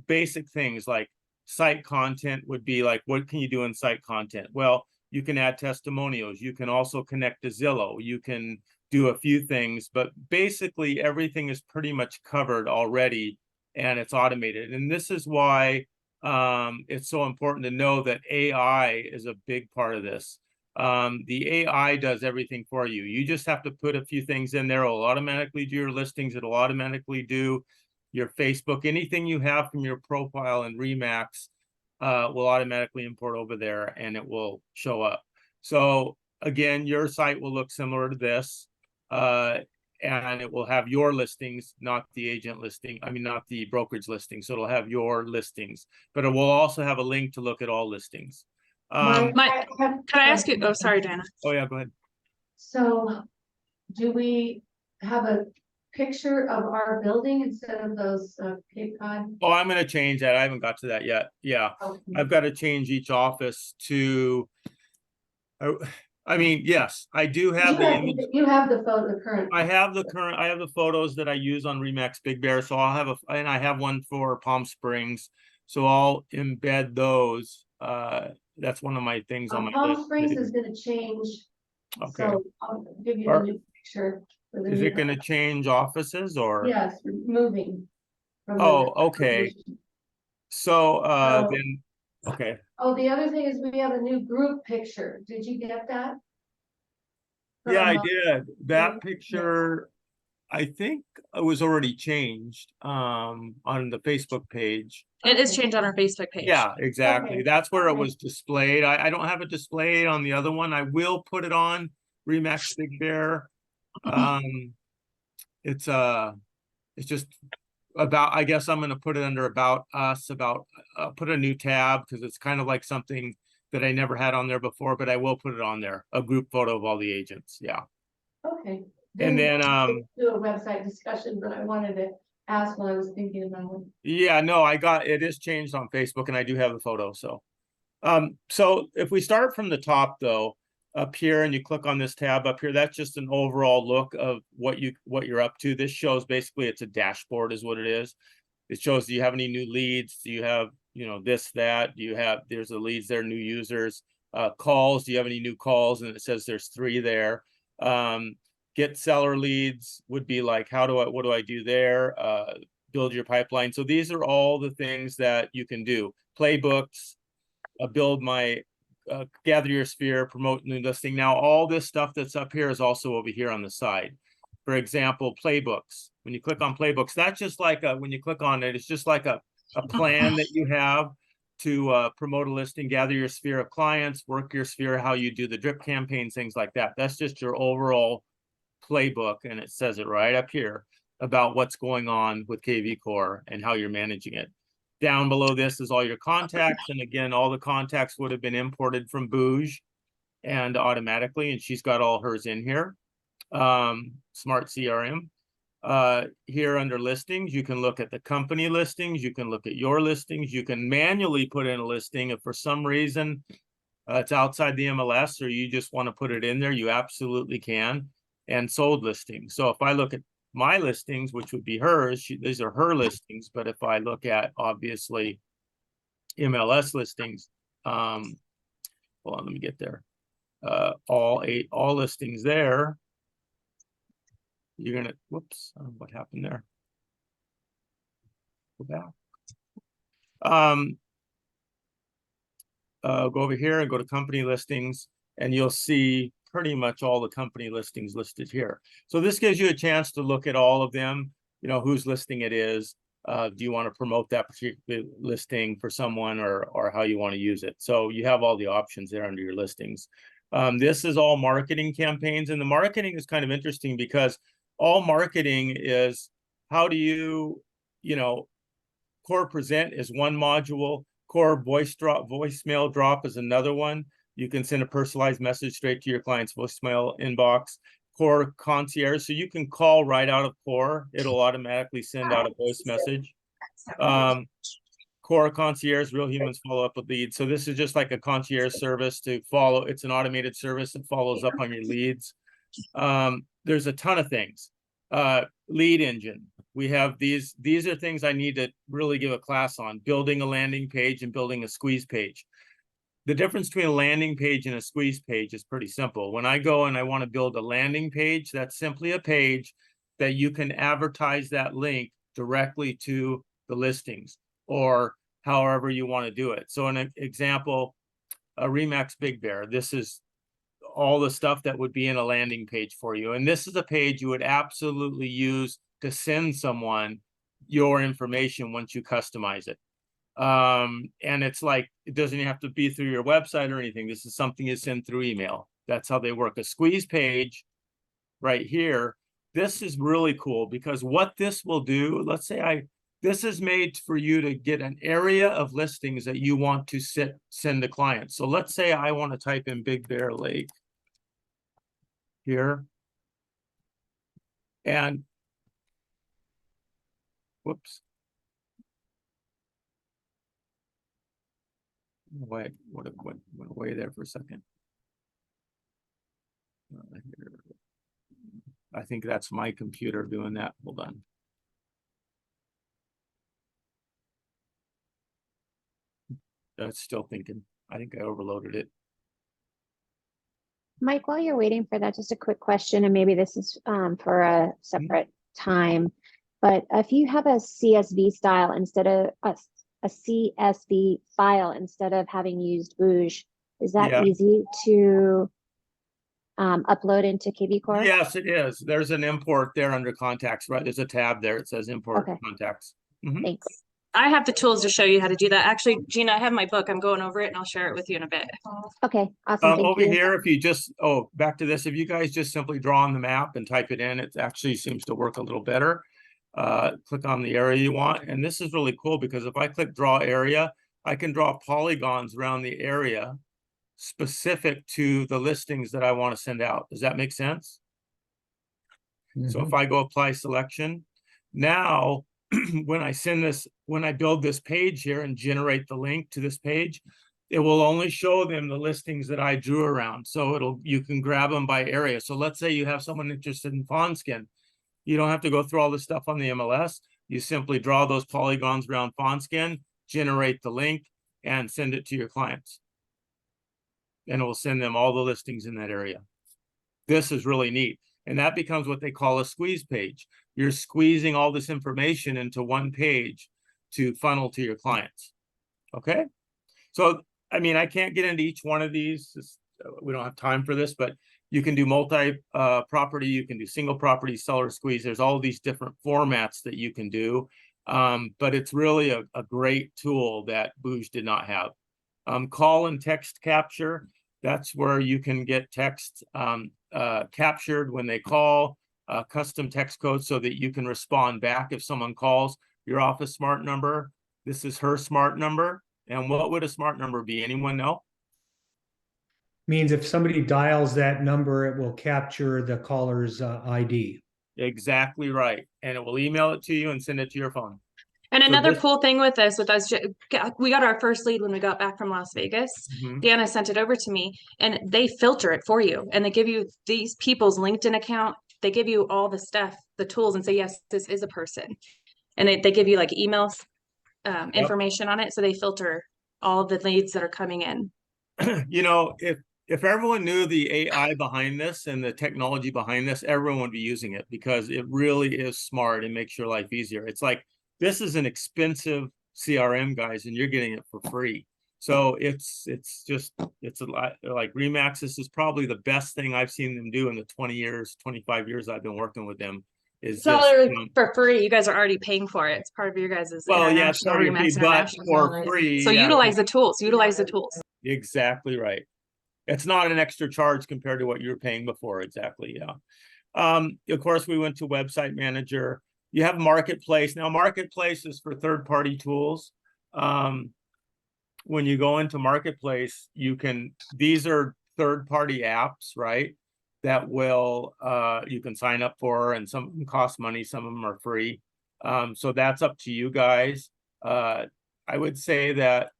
basic things like site content would be like, what can you do in site content? Well, you can add testimonials. You can also connect to Zillow. You can do a few things, but basically everything is pretty much covered already and it's automated. And this is why it's so important to know that AI is a big part of this. The AI does everything for you. You just have to put a few things in there. It'll automatically do your listings. It'll automatically do your Facebook. Anything you have from your profile in Remax will automatically import over there and it will show up. So again, your site will look similar to this. And it will have your listings, not the agent listing. I mean, not the brokerage listing. So it'll have your listings, but it will also have a link to look at all listings. Can I ask you? Oh, sorry, Dana. Oh yeah, go ahead. So do we have a picture of our building instead of those Cape Cod? Oh, I'm going to change that. I haven't got to that yet. Yeah, Okay. I've got to change each office to. I mean, yes, I do have the image. You have the photo current. I have the photos that I use on Remax Big Bear. So I'll have and I have one for Palm Springs. So I'll embed those. That's one of my things on my Palm list. Springs is going to change. Okay. So I'll give you a new picture. Is it going to change offices or? Yes, moving. Oh, okay. So then, okay. Oh, the other thing is we have a new group picture. Did you get that? Yeah, I did. That picture, I think it was already changed on the Facebook page. It is changed on our Facebook page. Yeah, exactly. Okay. That's where it Okay. was displayed. I don't have it displayed on the other one. I will put it on Remax Big Bear. It's just about, I guess I'm going to put it under about us, put a new tab because it's kind of like something that I never had on there before, but I will put it on there, a group photo of all the agents. Yeah. Okay. And then Do a website discussion, but I wanted to ask while I was thinking about it. yeah, no, it is changed on Facebook and I do have the photo. So so if we start from the top though, up here and you click on this tab up here, that's just an overall look of what you're up to. This shows basically it's a dashboard is what it is. It shows, do you have any new leads? Do you have, this, that? Do you have, there's the leads there, new users, calls. Do you have any new calls? And it says there's 3 there. Get seller leads would be like, what do I do there? Build your pipeline. So these are all the things that you can do. Playbooks, gather your sphere, promote new listing. Now, all this stuff that's up here is also over here on the side. For example, playbooks. When you click on playbooks, that's just like when you click on it, it's just like a plan that you have to promote a listing, gather your sphere of clients, work your sphere, how you do the drip campaigns, things like that. That's just your overall playbook, and it says it right up here about what's going on with KV Core and how you're managing it. Down below this is all your contacts, and again, all the contacts would have been imported from Bouge and automatically, and she's got all hers in here. Smart CRM. Here under listings, you can look at the company listings, you can look at your listings, you can manually put in a listing if for some reason it's outside the MLS or you just want to put it in there, you absolutely can. And sold listings. So if I look at my listings, which would be hers, these are her listings, but if I look at obviously MLS listings, hold on, let me get there. All listings there. You're gonna, whoops, I don't know what happened there. Go back. Go over here and go to company listings, and you'll see pretty much all the company listings listed here. So this gives you a chance to look at all of them, you know, whose listing it is. Do you want to promote that particular listing for someone or how you want to use it? So you have all the options there under your listings. This is all marketing campaigns, and the marketing is kind of interesting because all marketing is how do you know, Core Present is one module, Core voicemail drop is another one. You can send a personalized message straight to your client's voicemail inbox. Core Concierge, so you can call right out of Core. It'll automatically send out a voice message. Core Concierge, Real Humans Follow Up with Leads. So this is just like a concierge service to follow. It's an automated service that follows up on your leads. There's a ton of things. Lead engine. We have these are things I need to really give a class on. Building a landing page and building a squeeze page. The difference between a landing page and a squeeze page is pretty simple. When I go and I want to build a landing page, that's simply a page that you can advertise that link directly to the listings or however you want to do it. So an example, a Remax Big Bear, this is all the stuff that would be in a landing page for you. And this is a page you would absolutely use to send someone your information once you customize it. And it's like, it doesn't have to be through your website or anything. This is something you send through email. That's how they work. A squeeze page right here. This is really cool because what this will do, let's say this is made for you to get an area of listings that you want to send to clients. So let's say I want to type in Big Bear Lake here. And whoops. Wait, what went away there for a second. I think that's my computer doing that. Hold on. That's still thinking. I think I overloaded it. Mike, while you're waiting for that, just a quick question, and maybe this is for a separate time, but if you have a CSV style instead of a CSV file instead of having used Bouge, is that easy to upload into KV Core? Yes, it is. There's an import there under contacts, right? There's a tab there. It says import contacts. Thanks. I have the tools to show you how to do that. Actually, Gina, I have my book. I'm going over it and I'll share it with you in a bit. Okay, awesome. Thank Over you. here, if you just, back to this, if you guys just simply draw on the map and type it in, it actually seems to work a little better. Click on the area you want. And this is really cool because if I click draw area, I can draw polygons around the area specific to the listings that I want to send out. Does that make sense? So if I go apply selection, now when I build this page here and generate the link to this page, it will only show them the listings that I drew around. So you can grab them by area. So let's say you have someone interested in fawn skin. You don't have to go through all this stuff on the MLS. You simply draw those polygons around fawn skin, generate the link, and send it to your clients. And it will send them all the listings in that area. this is really neat. And that becomes what they call a squeeze page. You're squeezing all this information into one page to funnel to your clients. Okay. So, I mean, I can't get into each one of these. We don't have time for this, but you can do multi property, you can do single property, seller squeeze. There's all these different formats that you can do. But it's really a great tool that Booge did not have. Call and text capture. That's where you can get text captured when they call, custom text code so that you can respond back if someone calls your office smart number. This is her smart number. And what would a smart number be? Anyone know? Means if somebody dials that number, it will capture the caller's ID. Exactly right. And it will email it to you and send it to your phone. And So another this- cool thing with us, we got our first lead when we got back from Las Vegas. Mhm. Deanna sent it over to me, and they filter it for you, and they give you these people's LinkedIn account. They give you all the stuff, the tools, and say, yes, this is a person. And they give you like emails, information on it, so they filter all of the leads that are coming in. You know, if everyone knew the AI behind this and the technology behind this, everyone would be using it because it really is smart and makes your life easier. It's like, this is an expensive CRM, guys, and you're getting it for free. So it's a lot. Like Remax, this is probably the best thing I've seen them do in the 25 years I've been working with them. It's not for free. You guys are already paying for it. It's part of your guys' well, yeah, it's international already Remax free, but International. for free. So yeah, utilize the tools. Utilize the tools. exactly right. It's not an extra charge compared to what you were paying before. Exactly. Yeah. Of course, we went to Website Manager. You have Marketplace. Now, Marketplace is for third-party tools. When you go into Marketplace, these are third-party apps, right? That you can sign up for, and some of them cost money, some of them are free. So that's up to you guys. I would say that,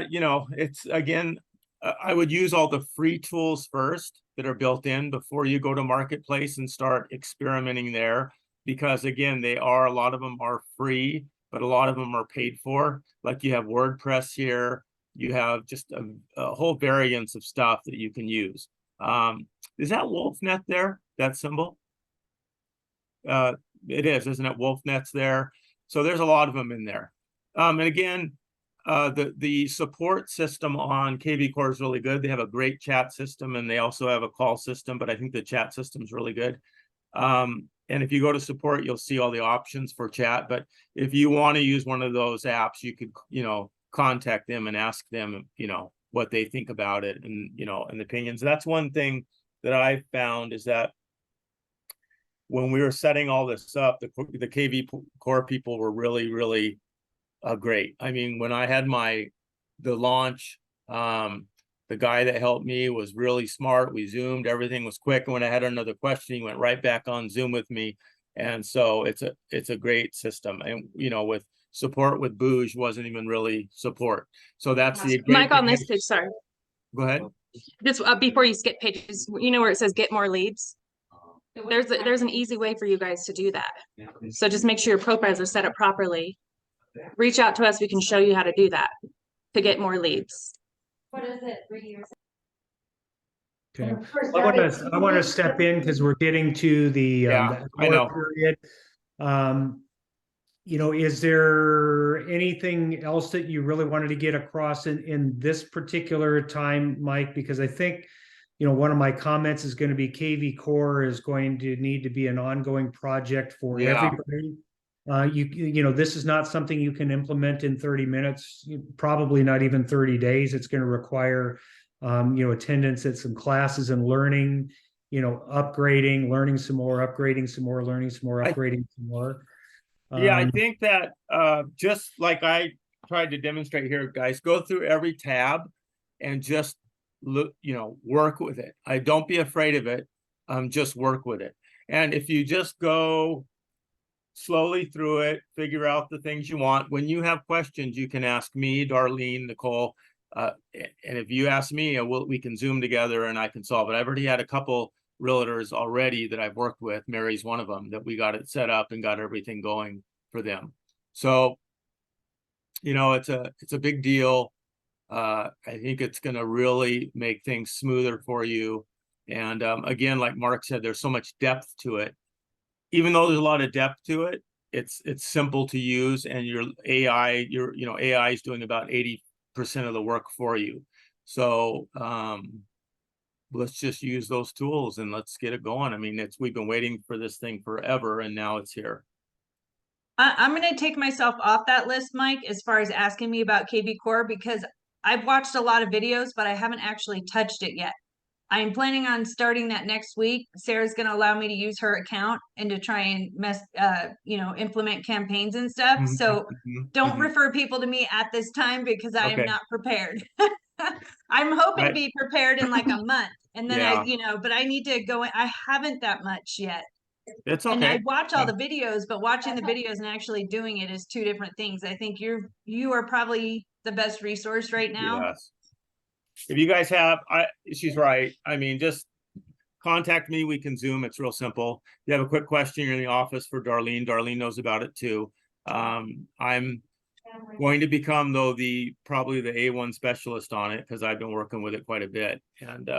you know, it's again, I would use all the free tools first that are built in before you go to Marketplace and start experimenting there. Because again, a lot of them are free, but a lot of them are paid for. Like you have WordPress here, you have just a whole variance of stuff that you can use. Is that WolfNet there, that symbol? It is, isn't it? WolfNet's there. So there's a lot of them in there. And again, the support system on KV Core is really good. They have a great chat system, and they also have a call system, but I think the chat system is really good. And if you go to support, you'll see all the options for chat. But if you want to use one of those apps, you could, you know, contact them and ask them, you know, what they think about it and, you know, and opinions. That's one thing that I found is that when we were setting all this up, the KV Core people were really, really great. I mean, when I had the launch, the guy that helped me was really smart. We Zoomed, everything was quick. And when I had another question, he went right back on Zoom with me. And so it's a great system. And, you know, with support with Booge wasn't even really support. So that's the Mike, on this page, sorry. Go ahead. Just before you skip pages, you know where it says get more leads? There's an easy way for you guys to do that. So just make sure your profiles are set up properly. Reach out to us. We can show you how to do that to get more leads. What is it? 3 years? Okay. I want to step in because we're getting to the I know. period. You know, is there anything else that you really wanted to get across in this particular time, Mike? Because I think, you know, one of my comments is going to be KV Core is going to need to be an ongoing project for everybody. You know, this is not something you can implement in 30 minutes, probably not even 30 days. It's going to require, you know, attendance at some classes and learning, you know, upgrading, learning some more, upgrading some more, learning some more, upgrading some more. Yeah, I think that just like I tried to demonstrate here, guys, go through every tab and just look, you know, work with it. Don't be afraid of it. Just work with it. And if you just go slowly through it, figure out the things you want. When you have questions, you can ask me, Darlene, Nicole, and if you ask me, we can Zoom together and I can solve it. I've already had a couple realtors already that I've worked with. Mary's one of them that we got it set up and got everything going for them. So, you know, it's a big deal. I think it's going to really make things smoother for you. And again, like Mark said, there's so much depth to it. Even though there's a lot of depth to it, it's simple to use, and your AI, AI is doing about 80% of the work for you. So let's just use those tools and let's get it going. I mean, we've been waiting for this thing forever, and now it's here. I'm going to take myself off that list, Mike, as far as asking me about KB Core, because I've watched a lot of videos, but I haven't actually touched it yet. I'm planning on starting that next week. Sarah's going to allow me to use her account and to try and implement campaigns and stuff. So don't refer people to me at this time because I am Okay. not prepared. I'm hoping to be prepared in like a month. And then Yeah. but I need to go in. I haven't that much yet. It's And I okay. watch all the videos, but watching the videos and actually doing it is two different things. I think you are probably the best resource right now. Yes. If you guys have, she's right. I mean, just contact me. We can Zoom. It's real simple. If you have a quick question, you're in the office for Darlene. Darlene knows about it too. I'm going to become, though, probably the A1 specialist on it because I've been working with it quite a bit, and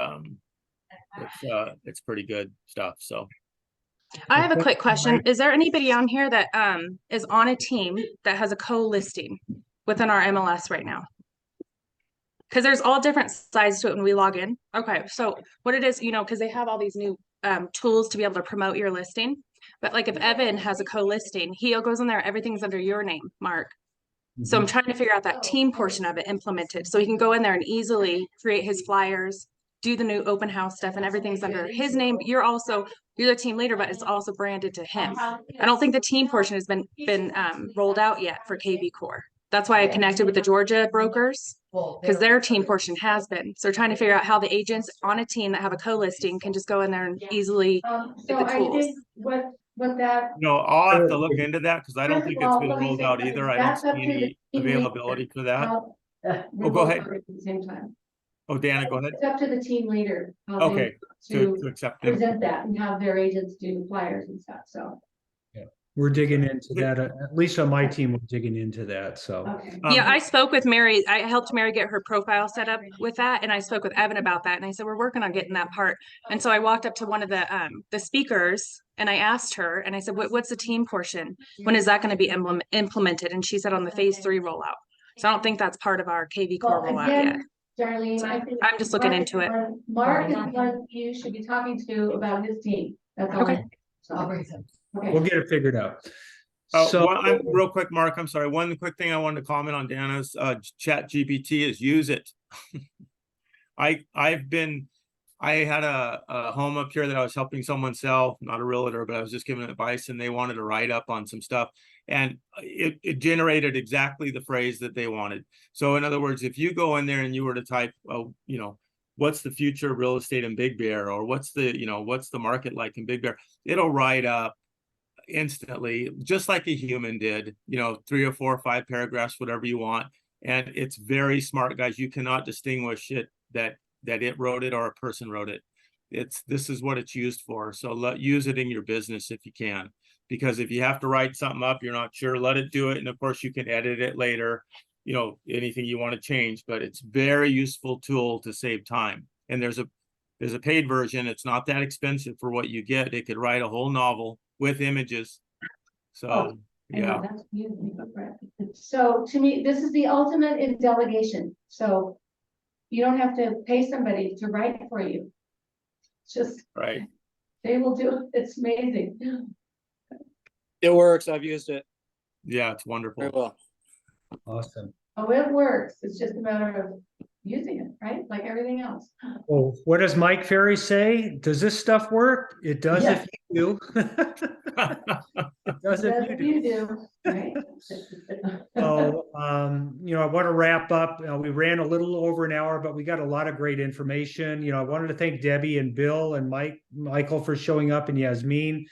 it's pretty good stuff. So I have a quick question. Is there anybody on here that is on a team that has a co-listing within our MLS right now? Because there's all different sides to it when we log in. Okay, so what it is, because they have all these new tools to be able to promote your listing. But like if Evan has a co-listing, he goes in there, everything's under your name, Mark. So I'm trying to figure out that team portion of it implemented. So he can go in there and easily create his flyers, do the new open house stuff, and everything's under his name. You're the team leader, but it's also branded to him. I don't think the team portion has been rolled out yet for KB Core. That's why I connected with the Georgia brokers, because their team portion has been. So they're trying to figure out how the agents on a team that have a co-listing can just go in there and easily get the tools. I think what that. I'll have to look into that because I don't think it's been rolled out either. I don't see any availability for that. Go ahead. At the same time. Oh, Dana, go ahead. It's up to the team leader. Okay, to accept them. Present that and have their agents do flyers and stuff, so. We're digging into that. At least on my team, we're digging into that. So, Okay. Yeah, I spoke with Mary. I helped Mary get her profile set up with that. And I spoke with Evan about that. And I said, we're working on getting that part. And so I walked up to one of the speakers and I asked her and I said, what's the team portion? When is that going to be implemented? And she said on the phase 3 rollout. So I don't think that's part of our KV Core rollout yet. Darlene, So I think I'm just looking into it. Mark is the one you should be talking to about his team. That's all. Okay. So I'll bring him. Okay. we'll get it figured out. Real quick, Mark, I'm sorry. One quick thing I wanted to comment on Dana's chat GPT is use it. I had a home up here that I was helping someone sell, not a realtor, but I was just giving advice and they wanted to write up on some stuff. And it generated exactly the phrase that they wanted. So in other words, if you go in there and you were to type, what's the future of real estate in Big Bear, or what's the market like in Big Bear, it'll write up instantly, just like a human did, 3 or 4 or 5 paragraphs, whatever you want. And it's very smart, guys. You cannot distinguish it that it wrote it or a person wrote it. This is what it's used for. So use it in your business if you can, because if you have to write something up, you're not sure, let it do it. And of course you can edit it later, anything you want to change, but it's very useful tool to save time. And there's a paid version. It's not that expensive for what you get. It could write a whole novel with images. So yeah. That's beautiful. So to me, this is the ultimate in delegation. So you don't have to pay somebody to write for you. Just right. They will do it. It's amazing. It works. I've used it. Yeah, it's wonderful. Very well. Awesome. Oh, it works. It's just a matter of using it, right? Like everything else. Well, what does Mike Ferry say? Does this stuff work? It does if you do. It does if you do. Right? So, I want to wrap up. We ran a little over an hour, but we got a lot of great information. I wanted to thank Debbie and Bill and Michael for showing up, and Yasmin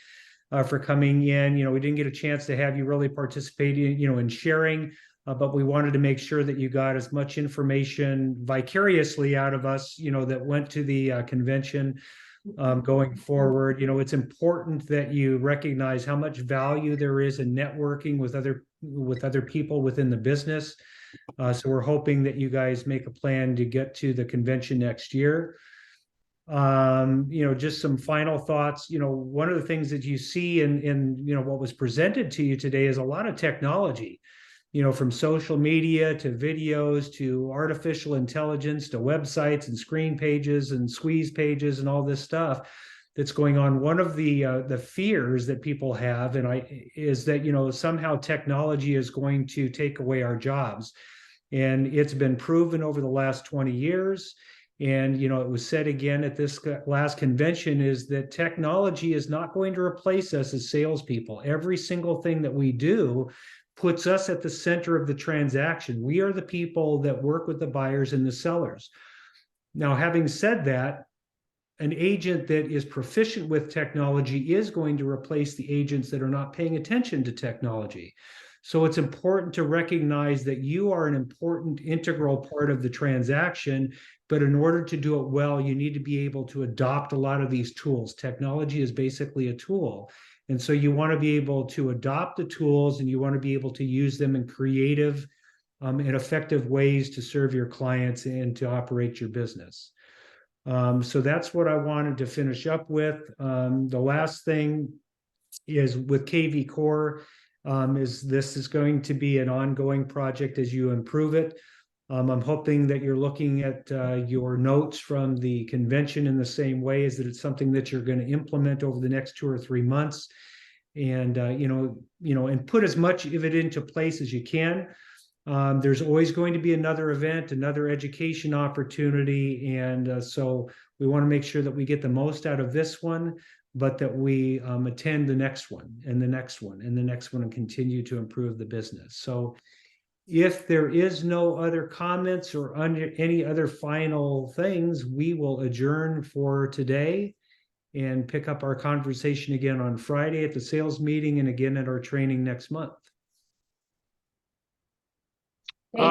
for coming in. We didn't get a chance to have you really participate in sharing, but we wanted to make sure that you got as much information vicariously out of us, that went to the convention. going forward. You know, it's important that you recognize how much value there is in networking with other people within the business. So we're hoping that you guys make a plan to get to the convention next year. You know, just some final thoughts. You know, one of the things that you see in you know, what was presented to you today is a lot of technology, you know, from social media to videos to artificial intelligence to websites and screen pages and squeeze pages and all this stuff that's going on. One of the fears that people have is that, you know, somehow technology is going to take away our jobs. And it's been proven over the last 20 years. And, you know, it was said again at this last convention is that technology is not going to replace us as salespeople. Every single thing that we do puts us at the center of the transaction. We are the people that work with the buyers and the sellers. Now, having said that, an agent that is proficient with technology is going to replace the agents that are not paying attention to technology. So it's important to recognize that you are an important integral part of the transaction, but in order to do it well, you need to be able to adopt a lot of these tools. Technology is basically a tool. And so you want to be able to adopt the tools and you want to be able to use them in creative and effective ways to serve your clients and to operate your business. So that's what I wanted to finish up with. The last thing is with KV Core, this is going to be an ongoing project as you improve it. I'm hoping that you're looking at your notes from the convention in the same way, as that it's something that you're going to implement over the next 2 or 3 months, and and put as much of it into place as you can. There's always going to be another event, another education opportunity, and so we want to make sure that we get the most out of this one, but that we attend the next one and the next one and the next one and continue to improve the business. So if there is no other comments or any other final things, we will adjourn for today and pick up our conversation again on Friday at the sales meeting and again at our training next month. Thank you.